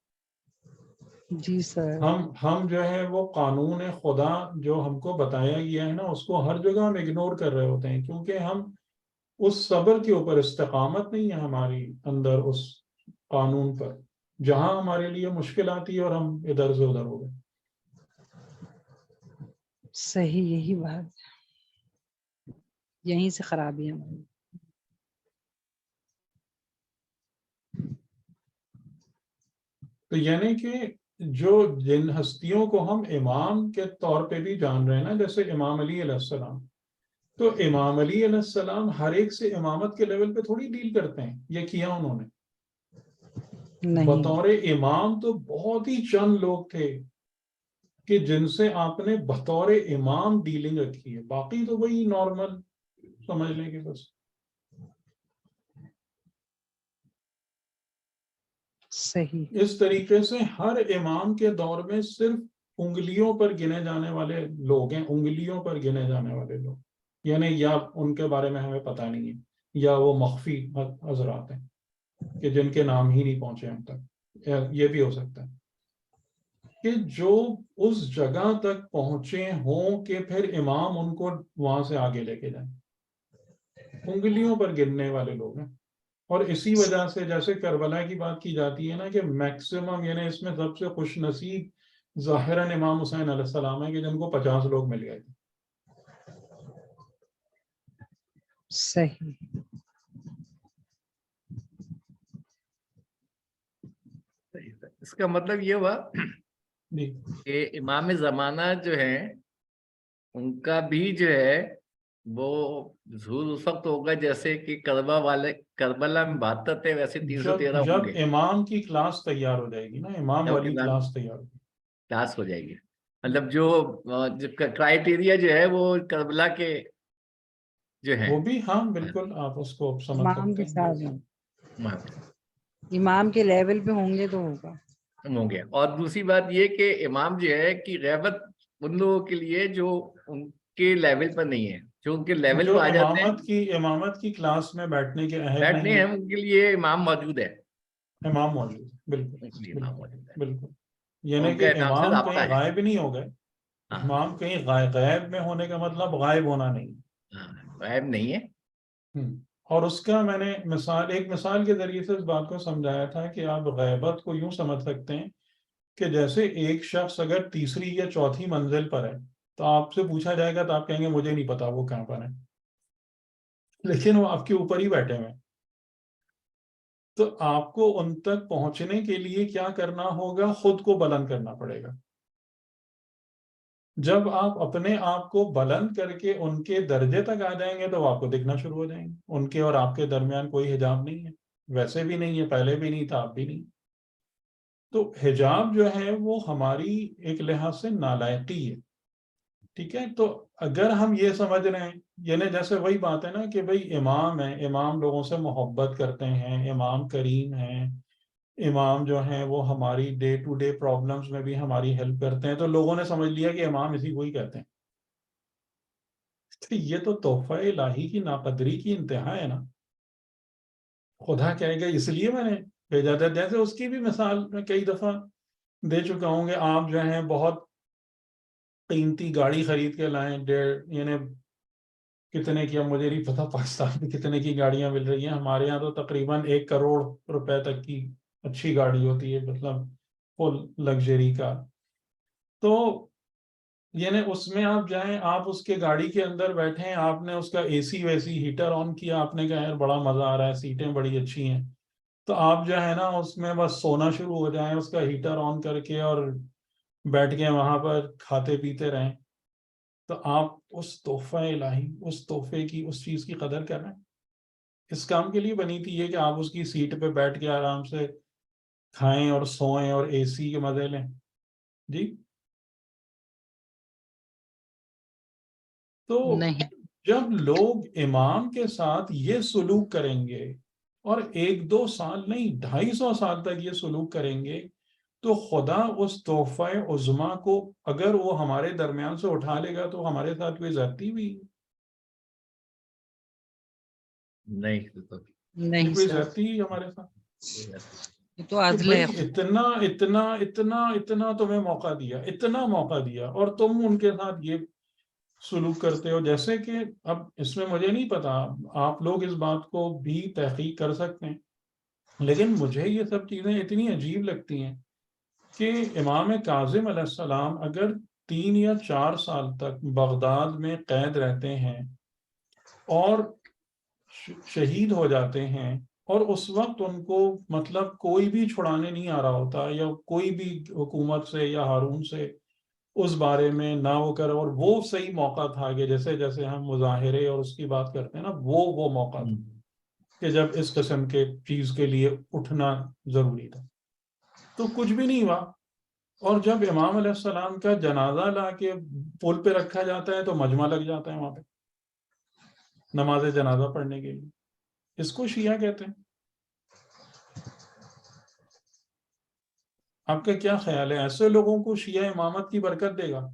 جی سر، ہم جو ہے وہ قانون خدا جو ہم کو بتایا گیا ہے نا اس کو ہر جگہ ہم اگنور کر رہے ہوتے ہیں، کیونکہ ہم اس صبر کے اوپر استقامت نہیں ہے ہماری اندر اس قانون پر، جہاں ہمارے لیے مشکل آتی ہے اور ہم ادھر سے ادھر ہو گئے. صحیح، یہی بات ہے، یہیں سے خرابی ہے. تو یعنی کہ جو جن ہستیوں کو ہم امام کے طور پہ بھی جان رہے ہیں نا، جیسے امام علی علیہ السلام، تو امام علی علیہ السلام ہر ایک سے امامت کے لیول پہ تھوڑی ڈیل کرتے ہیں. یہ کیا انہوں نے نہیں، بطور امام تو بہت ہی چند لوگ تھے کہ جن سے آپ نے بطور امام ڈیلنگ رکھی ہے، باقی تو وہی نارمل سمجھ لیں کہ بس. صحیح، اس طریقے سے ہر امام کے دور میں صرف انگلیوں پر گنے جانے والے لوگ ہیں، انگلیوں پر گنے جانے والے لوگ، یعنی یا ان کے بارے میں ہمیں پتہ نہیں ہے، یا وہ مخفی حضرات ہیں کہ جن کے نام ہی نہیں پہنچے ہم تک. یہ بھی ہو سکتا ہے کہ جو اس جگہ تک پہنچے ہوں کہ پھر امام ان کو وہاں سے آگے لے کے جائیں. انگلیوں پر گننے والے لوگ ہیں. اور اسی وجہ سے جیسے کربلا کی بات کی جاتی ہے نا کہ میکسیمم یعنی اس میں سب سے خوش نصیب ظاہراً امام حسین علیہ السلام ہے کہ جن کو 50 لوگ مل گئے تھے. صحیح. اس کا مطلب یہ ہوا جی کہ امام زمانہ جو ہے ان کا بھی جو ہے وہ ظہور اس وقت ہوگا جیسے کہ کربلا میں 72 تھے ویسے 313 ہوں جب گے. امام کی کلاس تیار ہو جائے گی نا، امام والی کلاس تیار ہو کلاس ہو جائے گی مطلب جو کرائٹیریا جو ہے وہ کربلا کے جو ہے وہ بھی ہاں بالکل آپ اس کو سمجھ امام کے سکتے ساتھ ہیں. ہوں، امام کے لیول پہ ہوں گے تو ہوگا. ہو گیا. اور دوسری بات یہ کہ امام جو ہے کہ غیبت ان لوگوں کے لیے جو ان کے لیول پر نہیں ہے, جو ان کے لیول جو پر آ جاتے ہیں امامت کی کلاس میں بیٹھنے کے اہل بیٹھنے نہیں ہیں, ہیں, ان کے لیے امام موجود ہے, امام موجود ہے. بالکل ان کے لیے امام موجود ہے, بالکل. یعنی ان کہ کا امام سے امام رابطہ کہیں ہے. غائب نہیں ہو گئے. ہاں, امام کہیں غائب میں ہونے کا مطلب غائب ہونا نہیں. غائب نہیں ہے. اور اس کا میں نے ایک مثال کے ذریعے سے اس بات کو سمجھایا تھا کہ آپ غیبت کو یوں سمجھ سکتے ہیں کہ جیسے ایک شخص اگر تیسری یا چوتھی منزل پر ہے تو آپ سے پوچھا جائے گا تو آپ کہیں گے مجھے نہیں پتا وہ کہاں پر ہے, لیکن وہ آپ کے اوپر ہی بیٹھے ہوئے ہیں. تو آپ کو ان تک پہنچنے کے لیے کیا کرنا ہوگا؟ خود کو بلند کرنا پڑے گا. جب آپ اپنے آپ کو بلند کر کے ان کے درجے تک آ جائیں گے تو وہ آپ کو دکھنا شروع ہو جائیں گے. ان کے اور آپ کے درمیان کوئی حجاب نہیں ہے, ویسے بھی نہیں ہے, پہلے بھی نہیں تھا, اب بھی نہیں. تو حجاب جو ہے وہ ہماری ایک لحاظ سے نالائقی ہے. ٹھیک ہے, تو اگر ہم یہ سمجھ رہے ہیں, یعنی جیسے وہی بات ہے نا کہ بھئی امام ہے, امام لوگوں سے محبت کرتے ہیں, امام کریم ہیں, امام جو ہیں وہ ہماری ڈے ٹو ڈے پرابلمس میں بھی ہماری ہیلپ کرتے ہیں, تو لوگوں نے سمجھ لیا کہ امام اسی کو ہی کہتے ہیں. تو یہ تو تحفہ الہی کی ناقدری کی انتہا ہے نا. خدا کہے گا اس لیے میں نے بھیجا تھا. جیسے اس کی بھی مثال میں کئی دفعہ دے چکا ہوں کہ آپ جو ہیں بہت قیمتی گاڑی خرید کے لائیں, یعنی کتنے کی, اب مجھے نہیں پتا پاکستان میں کتنے کی گاڑیاں مل رہی ہیں. ہمارے یہاں تو تقریباً 1 کروڑ روپے تک کی اچھی گاڑی ہوتی ہے, مطلب فل لگژری کا. تو یعنی اس میں آپ جائیں, آپ اس کے گاڑی کے اندر بیٹھیں, آپ نے اس کا اے سی ویسی ہیٹر آن کیا, آپ نے کہا یار بڑا مزہ آ رہا ہے, سیٹیں بڑی اچھی ہیں, تو آپ جو ہے نا اس میں بس سونا شروع ہو جائیں اس کا ہیٹر آن کر کے اور بیٹھ کے وہاں پر کھاتے پیتے رہیں. تو آپ اس تحفہ الہی, اس تحفے کی, اس چیز کی قدر کر رہے ہیں. اس کام کے لیے بنی تھی یہ کہ آپ اس کی سیٹ پہ بیٹھ کے آرام سے کھائیں اور سوئیں اور اے سی کے مزے لیں. جی تو نہیں, جب لوگ امام کے ساتھ یہ سلوک کریں گے اور 1-2 سال نہیں 250 سال تک یہ سلوک کریں گے تو خدا اس تحفہ عظما کو اگر وہ ہمارے درمیان سے اٹھا لے گا تو ہمارے ساتھ کوئی زیادتی بھی نہیں نہیں کوئی سر, زیادتی ہی ہمارے ساتھ. یہ تو کہ عدل ہے. بھئی اتنا تمہیں موقع دیا, اتنا موقع دیا, اور تم ان کے ساتھ یہ سلوک کرتے ہو. جیسے کہ اب اس میں مجھے نہیں پتا, آپ لوگ اس بات کو بھی تحقیق کر سکتے ہیں, لیکن مجھے یہ سب چیزیں اتنی عجیب لگتی ہیں کہ امام کاظم علیہ السلام اگر 3 یا 4 سال تک بغداد میں قید رہتے ہیں اور شہید ہو جاتے ہیں, اور اس وقت ان کو مطلب کوئی بھی چھڑانے نہیں آ رہا ہوتا, یا کوئی بھی حکومت سے یا ہارون سے اس بارے میں نہ وہ کر, اور وہ صحیح موقع تھا کہ جیسے جیسے ہم مظاہرے اور اس کی بات کرتے ہیں نا, وہ موقع تھا کہ جب اس قسم کے چیز کے لیے اٹھنا ضروری تھا. تو کچھ بھی نہیں ہوا, اور جب امام علیہ السلام کا جنازہ لا کے پل پہ رکھا جاتا ہے تو مجمع لگ جاتا ہے وہاں پہ نماز جنازہ پڑھنے کے لیے. اس کو شیعہ کہتے ہیں. آپ کا کیا خیال ہے, ایسے لوگوں کو شیعہ امامت کی برکت دے گا؟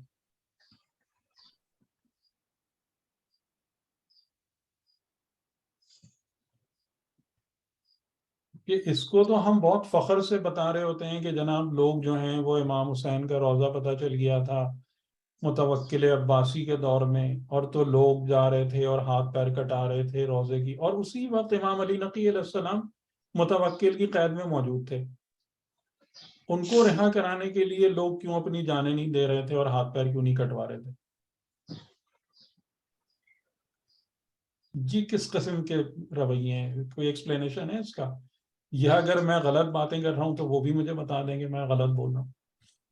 کہ اس کو تو ہم بہت فخر سے بتا رہے ہوتے ہیں کہ جناب لوگ جو ہیں وہ امام حسین کا روضہ پتہ چل گیا تھا متوکل عباسی کے دور میں, اور تو لوگ جا رہے تھے اور ہاتھ پیر کٹا رہے تھے روضے کی, اور اسی وقت امام علی نقی علیہ السلام متوکل کی قید میں موجود تھے. ان کو رہا کرانے کے لیے لوگ کیوں اپنی جانیں نہیں دے رہے تھے اور ہاتھ پیر کیوں نہیں کٹوا رہے تھے؟ جی کس قسم کے رویے ہیں, کوئی ایکسپلینیشن ہے اس کا؟ یا اگر میں غلط باتیں کر رہا ہوں تو وہ بھی مجھے بتا دیں گے میں غلط بول رہا ہوں.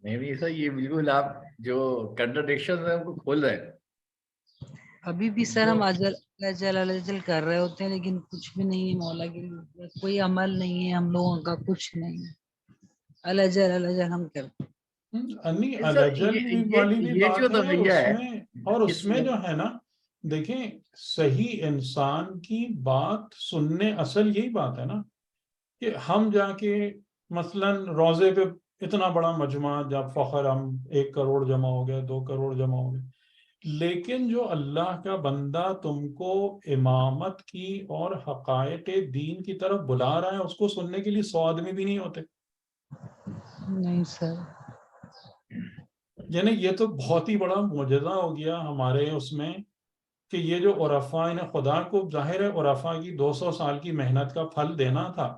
نہیں سر, یہ بالکل آپ جو کنٹرڈکشن ہے ان کو کھول رہے ہیں. ابھی بھی سر ہم اجل کر رہے ہوتے ہیں, لیکن کچھ بھی نہیں ہے مولا کے لیے, کوئی عمل نہیں ہے ہم لوگوں کا, کچھ نہیں ہے. الجل ہم کرتے الجل والی بھی یہ جو بات ہے، رویہ ہے اور اس میں جو ہے نا، دیکھیں صحیح انسان کی بات سننے، اصل یہی بات ہے نا کہ ہم جا کے مثلا روزے پہ اتنا بڑا مجمع، جب فخر ہم 1 کروڑ جمع ہو گئے، 2 کروڑ جمع ہو گئے، لیکن جو اللہ کا بندہ تم کو امامت کی اور حقائق دین کی طرف بلا رہا ہے، اس کو سننے کے لیے 100 آدمی بھی نہیں ہوتے. نہیں سر. یعنی یہ تو بہت ہی بڑا معجزہ ہو گیا ہمارے اس میں کہ یہ جو عرفاء نے خدا کو، ظاہر ہے عرفاء کی 200 سال کی محنت کا پھل دینا تھا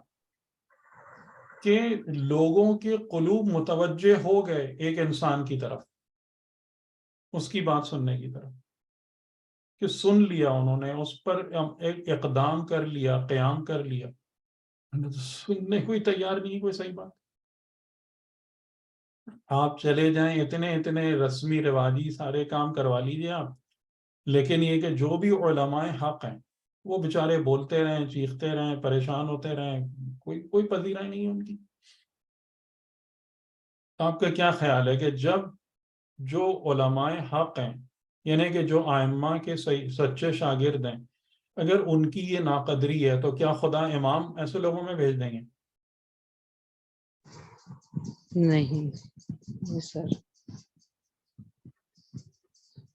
کہ لوگوں کے قلوب متوجہ ہو گئے ایک انسان کی طرف، اس کی بات سننے کی طرف، کہ سن لیا انہوں نے، اس پر ایک اقدام کر لیا، قیام کر لیا. سننے کوئی تیار نہیں، کوئی صحیح بات. آپ چلے جائیں اتنے رسمی رواجی سارے کام کروا لیجیے آپ، لیکن یہ کہ جو بھی علماء حق ہیں وہ بیچارے بولتے رہیں، چیختے رہیں، پریشان ہوتے رہیں، کوئی پذیرائی نہیں ہے ان کی. آپ کا کیا خیال ہے کہ جب جو علماء حق ہیں، یعنی کہ جو ائمہ کے سچے شاگرد ہیں، اگر ان کی یہ ناقدری ہے تو کیا خدا امام ایسے لوگوں میں بھیج دیں گے؟ نہیں سر.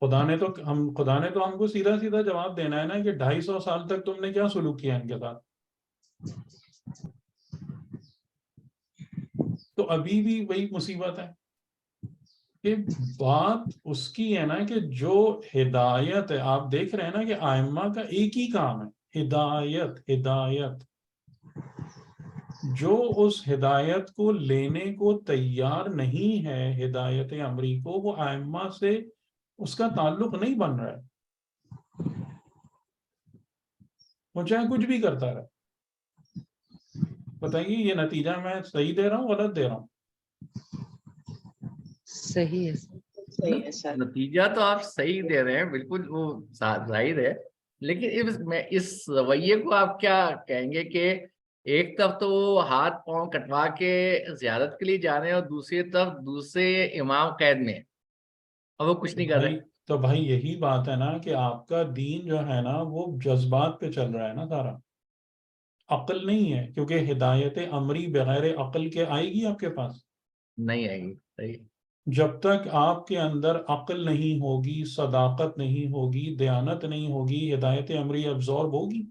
خدا نے تو ہم کو سیدھا سیدھا جواب دینا ہے نا کہ 250 سال تک تم نے کیا سلوک کیا ان کے ساتھ. تو ابھی بھی وہی مصیبت ہے کہ بات اس کی ہے نا کہ جو ہدایت ہے، آپ دیکھ رہے ہیں نا کہ ائمہ کا ایک ہی کام ہے، ہدایت. جو اس ہدایت کو لینے کو تیار نہیں ہے، ہدایت امری کو، وہ ائمہ سے اس کا تعلق نہیں بن رہا ہے، وہ چاہے کچھ بھی کرتا رہے. بتائیے یہ نتیجہ میں صحیح دے رہا ہوں، غلط دے رہا ہوں؟ صحیح ہے سر. صحیح ہے سر. نتیجہ تو آپ صحیح دے رہے ہیں، بالکل وہ ظاہر ہے، لیکن اس رویے کو آپ کیا کہیں گے کہ ایک طرف تو وہ ہاتھ پاؤں کٹوا کے زیارت کے لیے جا رہے ہیں، اور دوسری طرف دوسرے امام قید میں اور وہ کچھ نہیں کر رہے. تو بھائی یہی بات ہے نا کہ آپ کا دین جو ہے نا وہ جذبات پہ چل رہا ہے نا سارا، عقل نہیں ہے. کیونکہ ہدایت امری بغیر عقل کے آئے گی آپ کے پاس؟ نہیں آئے گی. صحیح. جب تک آپ کے اندر عقل نہیں ہوگی، صداقت نہیں ہوگی، دیانت نہیں ہوگی، ہدایت امری ابزورب ہوگی؟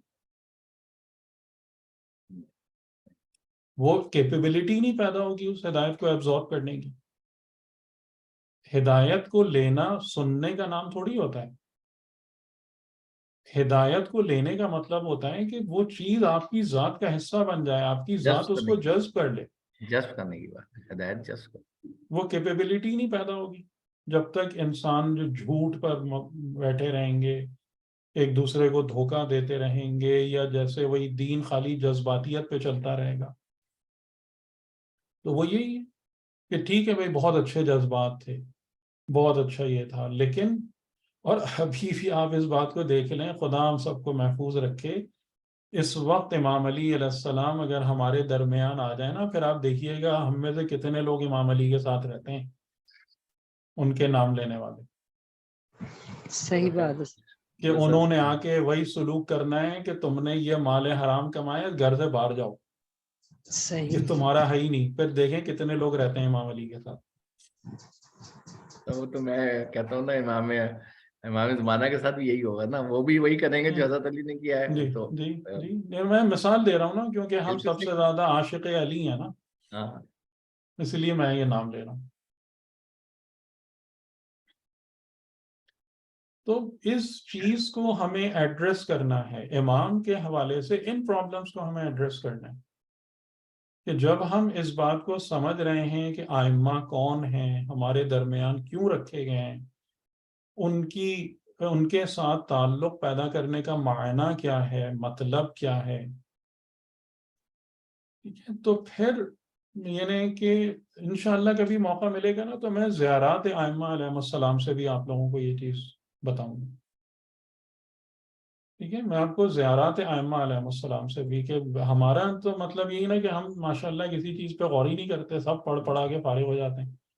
وہ کیپیبلٹی نہیں پیدا ہوگی اس ہدایت کو ابزورب کرنے کی. ہدایت کو لینا سننے کا نام تھوڑی ہوتا ہے. ہدایت کو لینے کا مطلب ہوتا ہے کہ وہ چیز آپ کی ذات کا حصہ بن جائے، آپ کی ذات اس کو جذب کر لے. جذب کرنے کی بات ہے، ہدایت جذب کر. وہ کیپیبلٹی نہیں پیدا ہوگی جب تک انسان جو جھوٹ پر بیٹھے رہیں گے، ایک دوسرے کو دھوکہ دیتے رہیں گے، یا جیسے وہی دین خالی جذباتیت پہ چلتا رہے گا. تو وہ یہی ہے کہ ٹھیک ہے بھائی، بہت اچھے جذبات تھے، بہت اچھا یہ تھا، لیکن اور ابھی بھی آپ اس بات کو دیکھ لیں، خدا ہم سب کو محفوظ رکھے، اس وقت امام علی علیہ السلام اگر ہمارے درمیان آ جائیں نا، پھر آپ دیکھیے گا ہم میں سے کتنے لوگ امام علی کے ساتھ رہتے ہیں، ان کے نام لینے والے. صحیح بات ہے کہ انہوں نے آ کے وہی سلوک کرنا ہے کہ تم نے یہ مال حرام کمایا، گھر سے باہر جاؤ، یہ تمہارا ہے ہی نہیں. پھر دیکھیں کتنے لوگ رہتے ہیں امام علی کے ساتھ. وہ تو میں کہتا ہوں نا، امام زمانہ کے ساتھ بھی یہی ہوگا نا، وہ بھی وہی کریں گے جو حضرت علی نے کیا ہے. تو جی میں مثال دے رہا ہوں نا، کیونکہ ہم سب سے زیادہ عاشق علی ہیں نا، اس لیے میں یہ نام لے رہا ہوں. تو اس چیز کو ہمیں ایڈریس کرنا ہے، امام کے حوالے سے ان پرابلمس کو ہمیں ایڈریس کرنا ہے کہ جب ہم اس بات کو سمجھ رہے ہیں کہ ائمہ کون ہیں، ہمارے درمیان کیوں رکھے گئے ہیں، ان کے ساتھ تعلق پیدا کرنے کا معنی کیا ہے، مطلب کیا ہے، تو پھر یعنی کہ انشاءاللہ کبھی موقع ملے گا نا تو میں زیارات ائمہ علیہ السلام سے بھی آپ لوگوں کو یہ چیز بتاؤں گا. ٹھیک ہے، میں آپ کو زیارات ائمہ علیہ السلام سے بھی، کہ ہمارا تو مطلب یہی نا کہ ہم ماشاءاللہ کسی چیز پہ غور ہی نہیں کرتے، سب پڑھ پڑھا کے فارغ ہو جاتے ہیں.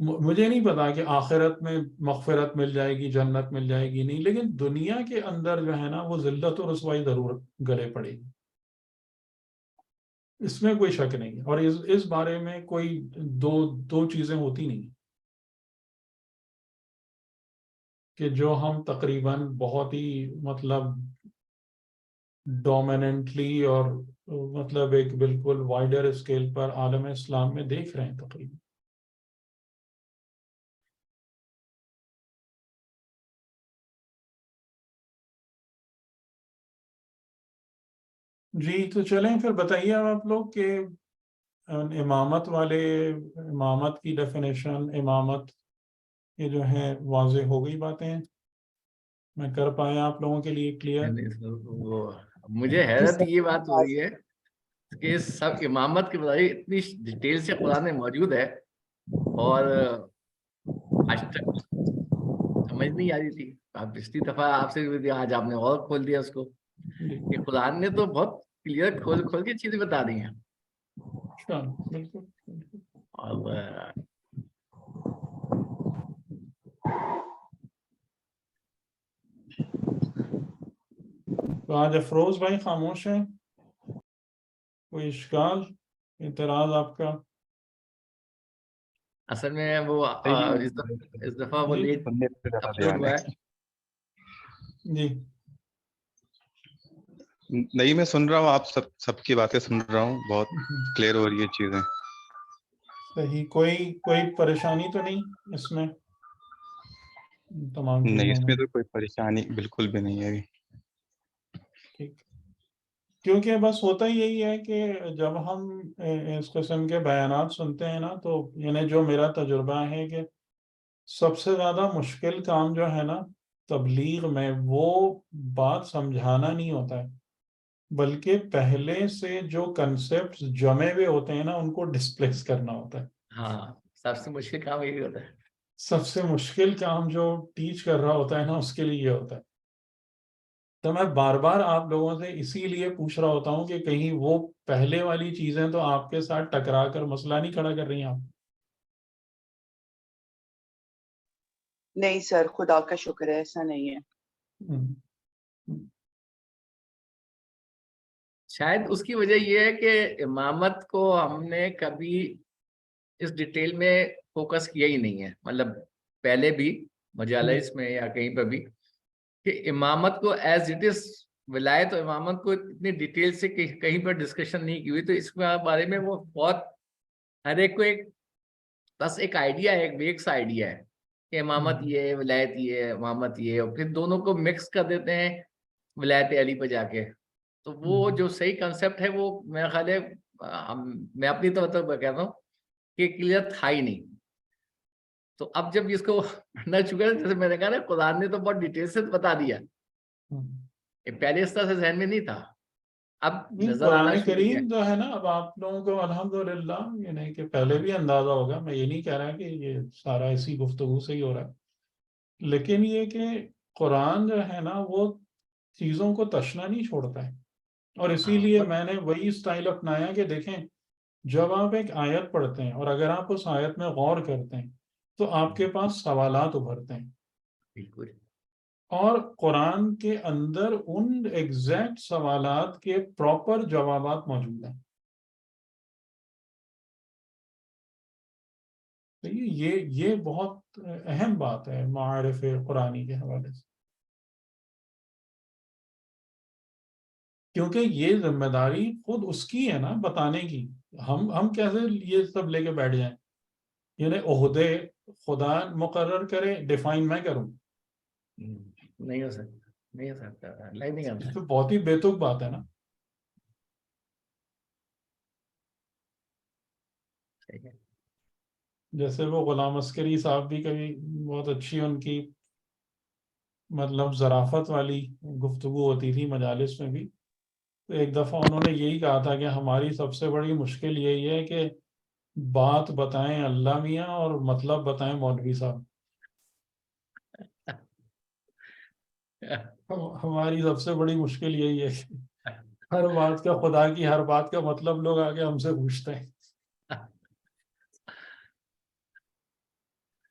مجھے نہیں پتا کہ آخرت میں مغفرت مل جائے گی، جنت مل جائے گی نہیں، لیکن دنیا کے اندر جو ہے نا وہ ذلت و رسوائی ضرور گلے پڑے گی، اس میں کوئی شک نہیں ہے. اور اس بارے میں کوئی دو چیزیں ہوتی نہیں کہ جو ہم تقریباً بہت ہی مطلب ڈومیننٹلی اور مطلب ایک بالکل وائڈر اسکیل پر عالم اسلام میں دیکھ رہے ہیں تقریباً. جی تو چلیں پھر بتائیے آپ لوگ کہ امامت امامت کی ڈیفینیشن، امامت یہ جو ہے واضح ہو گئی باتیں، میں کر پایا آپ لوگوں کے لیے کلیئر؟ مجھے حیرت یہ بات ہو رہی ہے کہ سب امامت کے بارے اتنی ڈیٹیل سے قرآن میں موجود ہے اور آج تک سمجھ نہیں آ رہی تھی. آپ پچھلی دفعہ آپ سے آج آپ نے اور کھول دیا اس کو کہ قرآن نے تو بہت کلیئر کھول کے چیزیں بتا دی ہیں. بالکل. اور تو آج افروز بھائی خاموش ہیں، کوئی اشکال اعتراض آپ کا؟ اصل میں وہ اس دفعہ وہ جی لیٹ اپلوڈ ہوا ہے. جی نہیں میں سن رہا ہوں، آپ سب کی باتیں سن رہا ہوں، بہت کلیئر ہو رہی ہے چیزیں. صحیح. کوئی پریشانی تو نہیں اس میں تمام نہیں، چیزوں اس میں؟ میں تو کوئی پریشانی بالکل بھی نہیں ہے ابھی. ٹھیک. کیونکہ بس ہوتا یہی ہے کہ جب ہم اس قسم کے بیانات سنتے ہیں نا تو یعنی جو میرا تجربہ ہے کہ سب سے زیادہ مشکل کام جو ہے نا تبلیغ میں وہ بات سمجھانا نہیں ہوتا ہے، بلکہ پہلے سے جو کنسپٹس جمے ہوئے ہوتے ہیں نا ان کو ڈسپلیس کرنا ہوتا ہے. ہاں، سب سے مشکل کام یہی ہوتا ہے. سب سے مشکل کام جو ٹیچ کر رہا ہوتا ہے نا اس کے لیے یہ ہوتا ہے. تو میں بار بار آپ لوگوں سے اسی لیے پوچھ رہا ہوتا ہوں کہ کہیں وہ پہلے والی چیزیں تو آپ کے ساتھ ٹکرا کر مسئلہ نہیں کھڑا کر رہی ہیں آپ؟ نہیں سر، خدا کا شکر ہے ایسا نہیں ہے. شاید اس کی وجہ یہ ہے کہ امامت کو ہم نے کبھی اس ڈیٹیل میں فوکس کیا ہی نہیں ہے. مطلب پہلے بھی مجالس میں یا کہیں پہ بھی کہ امامت کو ایز اٹ از ولایت و امامت کو اتنی ڈیٹیل سے کہیں پر ڈسکشن نہیں کی ہوئی. تو اس بارے میں وہ بہت ہر ایک کو ایک بس ایک آئیڈیا ہے، ایک ویک سا آئیڈیا ہے کہ امامت یہ ہے، ولایت یہ ہے، امامت یہ ہے، اور پھر دونوں کو مکس کر دیتے ہیں ولایت علی پہ جا کے. تو وہ جو صحیح کنسپٹ ہے وہ میرا خیال ہے میں اپنی طور پر کہتا ہوں کہ کلیئر تھا ہی نہیں. تو اب جب اس کو پڑھنا چکا ہے، جیسے میں نے کہا نا قرآن نے تو بہت ڈیٹیل سے بتا دیا، پہلے اس طرح سے ذہن میں نہیں تھا، اب نظر آنا قرآن شروع کیا. کریم جو ہے نا اب آپ لوگوں کو الحمدللہ یہ نہیں کہ پہلے بھی اندازہ ہوگا، میں یہ نہیں کہہ رہا کہ یہ سارا اسی گفتگو سے ہی ہو رہا ہے، لیکن یہ کہ قرآن جو ہے نا وہ چیزوں کو تشنا نہیں چھوڑتا ہے. اور اسی لیے میں نے وہی اسٹائل اپنایا کہ دیکھیں جب آپ ایک آیت پڑھتے ہیں اور اگر آپ اس آیت میں غور کرتے ہیں تو آپ کے پاس سوالات ابھرتے ہیں، بالکل. اور قرآن کے اندر ان ایگزیکٹ سوالات کے پراپر جوابات موجود ہیں. تو یہ بہت اہم بات ہے معارف قرآنی کے حوالے سے، کیونکہ یہ ذمہ داری خود اس کی ہے نا بتانے کی. ہم کیسے یہ سب لے کے بیٹھ جائیں، یعنی عہدے خدا مقرر کرے، ڈیفائن میں کروں؟ نہیں ہو سکتا، نہیں ہو سکتا، نہیں یہ تو بہت ہی بے تک بات ہے نا. جیسے وہ غلام عسکری صاحب بھی کبھی بہت اچھی ان کی مطلب ظرافت والی گفتگو ہوتی تھی مجالس میں بھی، تو ایک دفعہ انہوں نے یہی کہا تھا کہ ہماری سب سے بڑی مشکل یہی ہے کہ بات بتائیں اللہ میاں اور مطلب بتائیں مولوی صاحب. ہماری سب سے بڑی مشکل یہی ہے کہ ہر بات کا خدا کی ہر بات کا مطلب لوگ آگے ہم سے پوچھتے ہیں.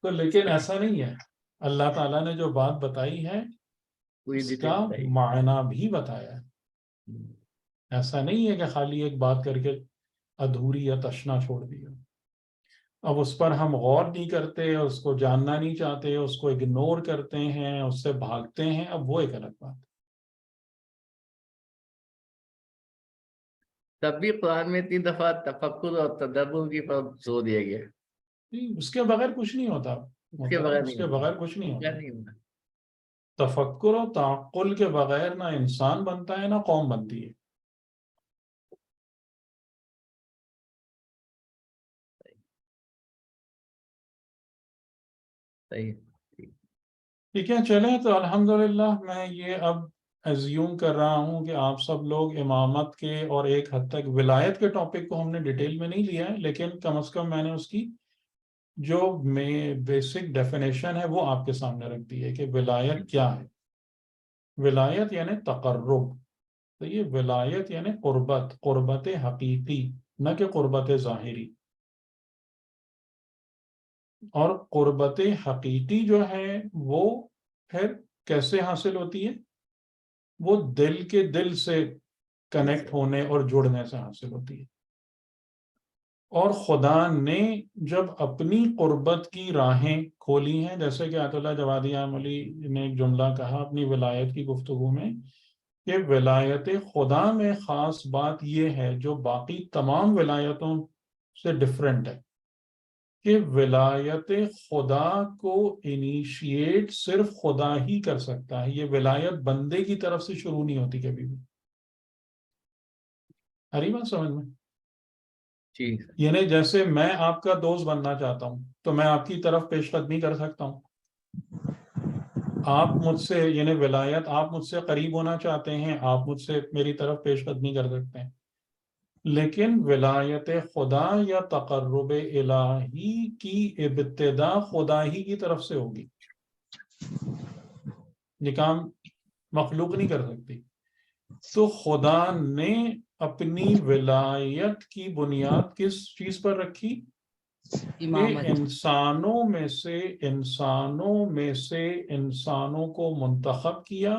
تو لیکن ایسا نہیں ہے، اللہ تعالیٰ نے جو بات بتائی ہے اس کا معنی بھی بتایا ہے. ایسا نہیں ہے کہ خالی ایک بات کر کے ادھوری یا تشنا چھوڑ دیا. اب اس پر ہم غور نہیں کرتے، اس کو جاننا نہیں چاہتے، اس کو اگنور کرتے ہیں، اس سے بھاگتے ہیں، اب وہ ایک الگ بات ہے. تب بھی قرآن میں 3 دفعہ تفکر اور تدبر کی پر زور دیا گیا. اس کے بغیر کچھ نہیں ہوتا، اس کے بغیر اس کے بغیر کچھ نہیں ہوتا. نہیں ہوتا. تفکر و تعقل کے بغیر نہ انسان بنتا ہے نہ قوم بنتی ہے. صحیح. ٹھیک ہے، چلیں تو الحمدللہ میں یہ اب ایزیوم کر رہا ہوں کہ آپ سب لوگ امامت کے اور ایک حد تک ولایت کے ٹاپک کو ہم نے ڈیٹیل میں نہیں لیا ہے، لیکن کم از کم میں نے اس کی جو بیسک ڈیفینیشن ہے وہ آپ کے سامنے رکھ دی ہے کہ ولایت کیا ہے. ولایت یعنی تقرب. تو یہ ولایت یعنی قربت حقیقی، نہ کہ قربت ظاہری. اور قربت حقیقی جو ہے وہ پھر کیسے حاصل ہوتی ہے؟ وہ دل کے دل سے کنیکٹ ہونے اور جڑنے سے حاصل ہوتی ہے. اور خدا نے جب اپنی قربت کی راہیں کھولی ہیں، جیسے کہ آیت اللہ جوادی عاملی نے ایک جملہ کہا اپنی ولایت کی گفتگو میں کہ ولایت خدا میں خاص بات یہ ہے جو باقی تمام ولایتوں سے ڈیفرنٹ ہے کہ ولایت خدا کو انیشیٹ صرف خدا ہی کر سکتا ہے. یہ ولایت بندے کی طرف سے شروع نہیں ہوتی کبھی بھی. آ رہی بات سمجھ میں؟ یعنی جیسے میں آپ کا دوست بننا چاہتا ہوں تو میں آپ کی طرف پیش قدمی کر سکتا ہوں. آپ مجھ سے یعنی ولایت، آپ مجھ سے قریب ہونا چاہتے ہیں، آپ مجھ سے میری طرف پیش قدمی کر سکتے ہیں. لیکن ولایت خدا یا تقرب الہی کی ابتدا خدا ہی کی طرف سے ہوگی. یہ کام مخلوق نہیں کر سکتی. تو خدا نے اپنی ولایت کی بنیاد کس چیز پر رکھی؟ کہ انسانوں میں سے انسانوں کو منتخب کیا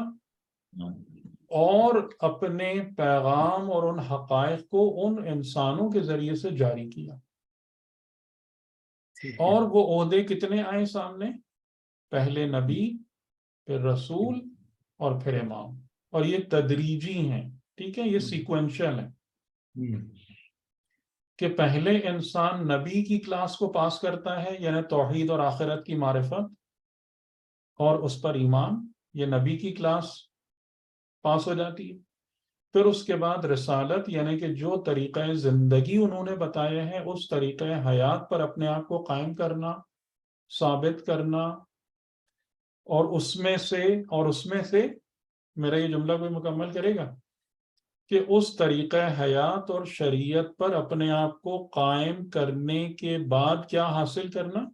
اور اپنے پیغام اور ان حقائق کو ان انسانوں کے ذریعے سے جاری کیا. اور وہ عہدے کتنے آئے سامنے؟ پہلے نبی، پھر رسول اور پھر امام. اور یہ تدریجی ہیں، ٹھیک ہے، یہ سیکوینشل ہے کہ پہلے انسان نبی کی کلاس کو پاس کرتا ہے، یعنی توحید اور آخرت کی معرفت اور اس پر ایمان. یہ نبی کی کلاس پاس ہو جاتی ہے. پھر اس کے بعد رسالت، یعنی کہ جو طریقہ زندگی انہوں نے بتایا ہے اس طریقہ حیات پر اپنے آپ کو قائم کرنا، ثابت کرنا. اور اس میں سے میرا یہ جملہ کوئی مکمل کرے گا کہ اس طریقہ حیات اور شریعت پر اپنے آپ کو قائم کرنے کے بعد کیا حاصل کرنا؟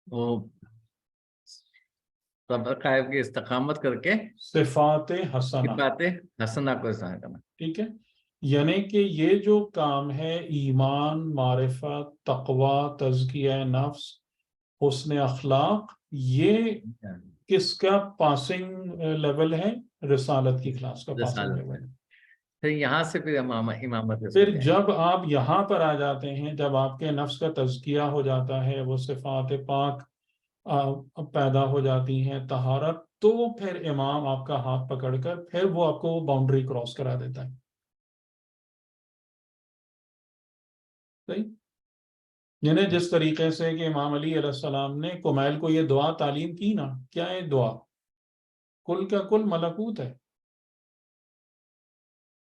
وہ قائم کی استقامت کر کے صفات حسنہ کو استعمال کرنا. ٹھیک ہے، یعنی کہ یہ جو کام ہے ایمان، معرفت، تقوی، تزکیہ نفس، حسن اخلاق، یہ کس کا پاسنگ لیول ہے؟ رسالت کی کلاس کا پاسنگ لیول. پھر یہاں سے پھر امامت. پھر جب آپ یہاں پر آ جاتے ہیں، جب آپ کے نفس کا تزکیہ ہو جاتا ہے، وہ صفات پاک پیدا ہو جاتی ہیں، طہارت، تو پھر امام آپ کا ہاتھ پکڑ کر پھر وہ آپ کو باؤنڈری کراس کرا دیتا ہے. صحیح؟ یعنی جس طریقے سے کہ امام علی علیہ السلام نے کمیل کو یہ دعا تعلیم کی نا، کیا ہے دعا؟ کل کا کل ملکوت ہے،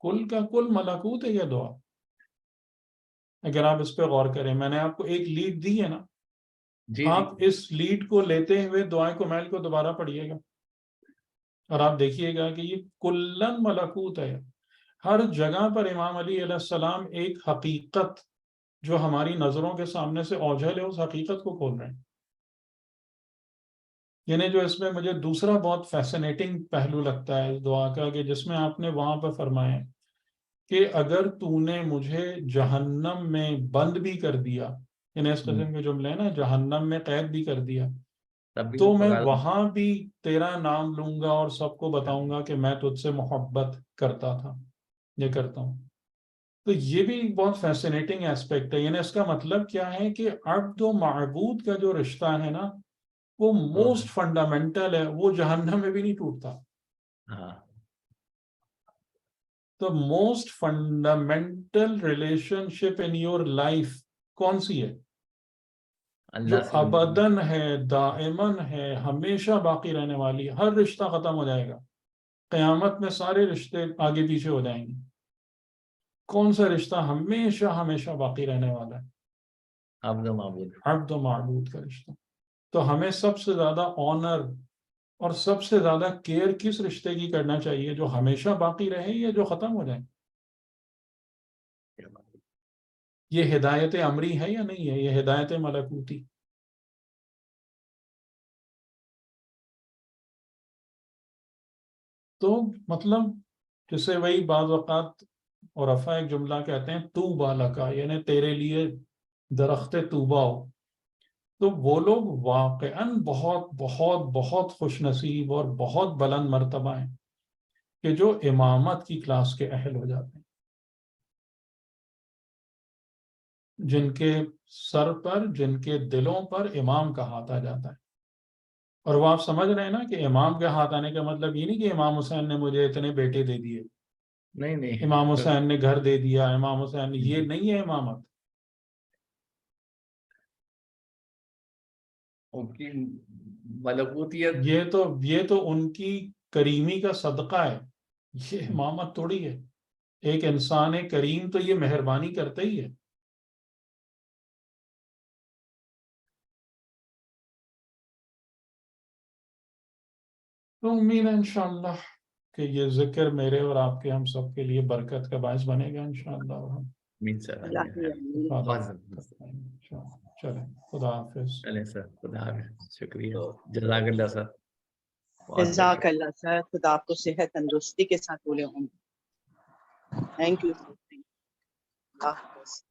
کل کا کل ملکوت ہے یہ دعا. اگر آپ اس پہ غور کریں، میں نے آپ کو ایک لیڈ دی ہے نا، آپ اس لیڈ کو لیتے ہوئے دعائیں کمیل کو دوبارہ پڑھیے گا اور آپ دیکھیے گا کہ یہ کلن ملکوت ہے. ہر جگہ پر امام علی علیہ السلام ایک حقیقت جو ہماری نظروں کے سامنے سے اوجھل ہے اس حقیقت کو کھول رہے ہیں. یعنی جو اس میں مجھے دوسرا بہت فیسنیٹنگ پہلو لگتا ہے اس دعا کا، کہ جس میں آپ نے وہاں پر فرمایا کہ اگر تو نے مجھے جہنم میں بند بھی کر دیا، انہیں اس قسم کے جملے نا جہنم میں قید بھی کر دیا تب بھی تو میں پکار- وہاں بھی تیرا نام لوں گا اور سب کو بتاؤں گا کہ میں تجھ سے محبت کرتا تھا، یہ کرتا ہوں. تو یہ بھی ایک بہت فیسینیٹنگ ایسپیکٹ ہے. یعنی اس کا مطلب کیا ہے کہ عبد و معبود کا جو رشتہ ہے نا وہ موسٹ فنڈامنٹل ہے، وہ جہنم میں بھی نہیں ٹوٹتا. ہاں تو most fundamental relation ship in your life کون سی ہے؟ جو اللہ سے ابداً ہے، دائماً ہے، ہمیشہ باقی رہنے والی. ہر رشتہ ختم ہو جائے گا، قیامت میں سارے رشتے آگے پیچھے ہو جائیں گے. کون سا رشتہ ہمیشہ ہمیشہ باقی رہنے والا ہے؟ عبد و معبود. عبد و معبود کا رشتہ. تو ہمیں سب سے زیادہ آنر اور سب سے زیادہ کیئر کس رشتے کی کرنا چاہیے؟ جو ہمیشہ باقی رہے یا جو ختم ہو جائے؟ یہ ہدایت امری ہے یا نہیں ہے؟ یہ ہدایت ملکوتی. تو مطلب جسے وہی بعض اوقات عرفا ایک جملہ کہتے ہیں طوبیٰ لکا، یعنی تیرے لیے درخت طوبیٰ ہو. تو وہ لوگ واقعاً بہت بہت بہت خوش نصیب اور بہت بلند مرتبہ ہیں کہ جو امامت کی کلاس کے اہل ہو جاتے ہیں، جن کے سر پر، جن کے دلوں پر امام کا ہاتھ آ جاتا ہے. اور وہ آپ سمجھ رہے ہیں نا کہ امام کے ہاتھ آنے کا مطلب یہ نہیں کہ امام حسین نے مجھے اتنے بیٹے دے دیے، نہیں نہیں، امام حسین نے گھر دے دیا، امام حسین نے، یہ نہیں ہے امامت. ان کی ملکوتیت. یہ تو ان کی کریمی کا صدقہ ہے، یہ امامت تھوڑی ہے. ایک انسان کریم تو یہ مہربانی کرتا ہی ہے. تو امید ہے انشاءاللہ کہ یہ ذکر میرے اور آپ کے، ہم سب کے لیے برکت کا باعث بنے گا انشاءاللہ. اور ہم امین سر. اللہ کی امین. چلیں، خدا حافظ. چلیں سر، خدا حافظ. شکریہ، جزاک اللہ سر. جزاک اللہ سر، خدا آپ کو صحت تندرستی کے ساتھ بولے ہوں. Thank you. اللہ حافظ.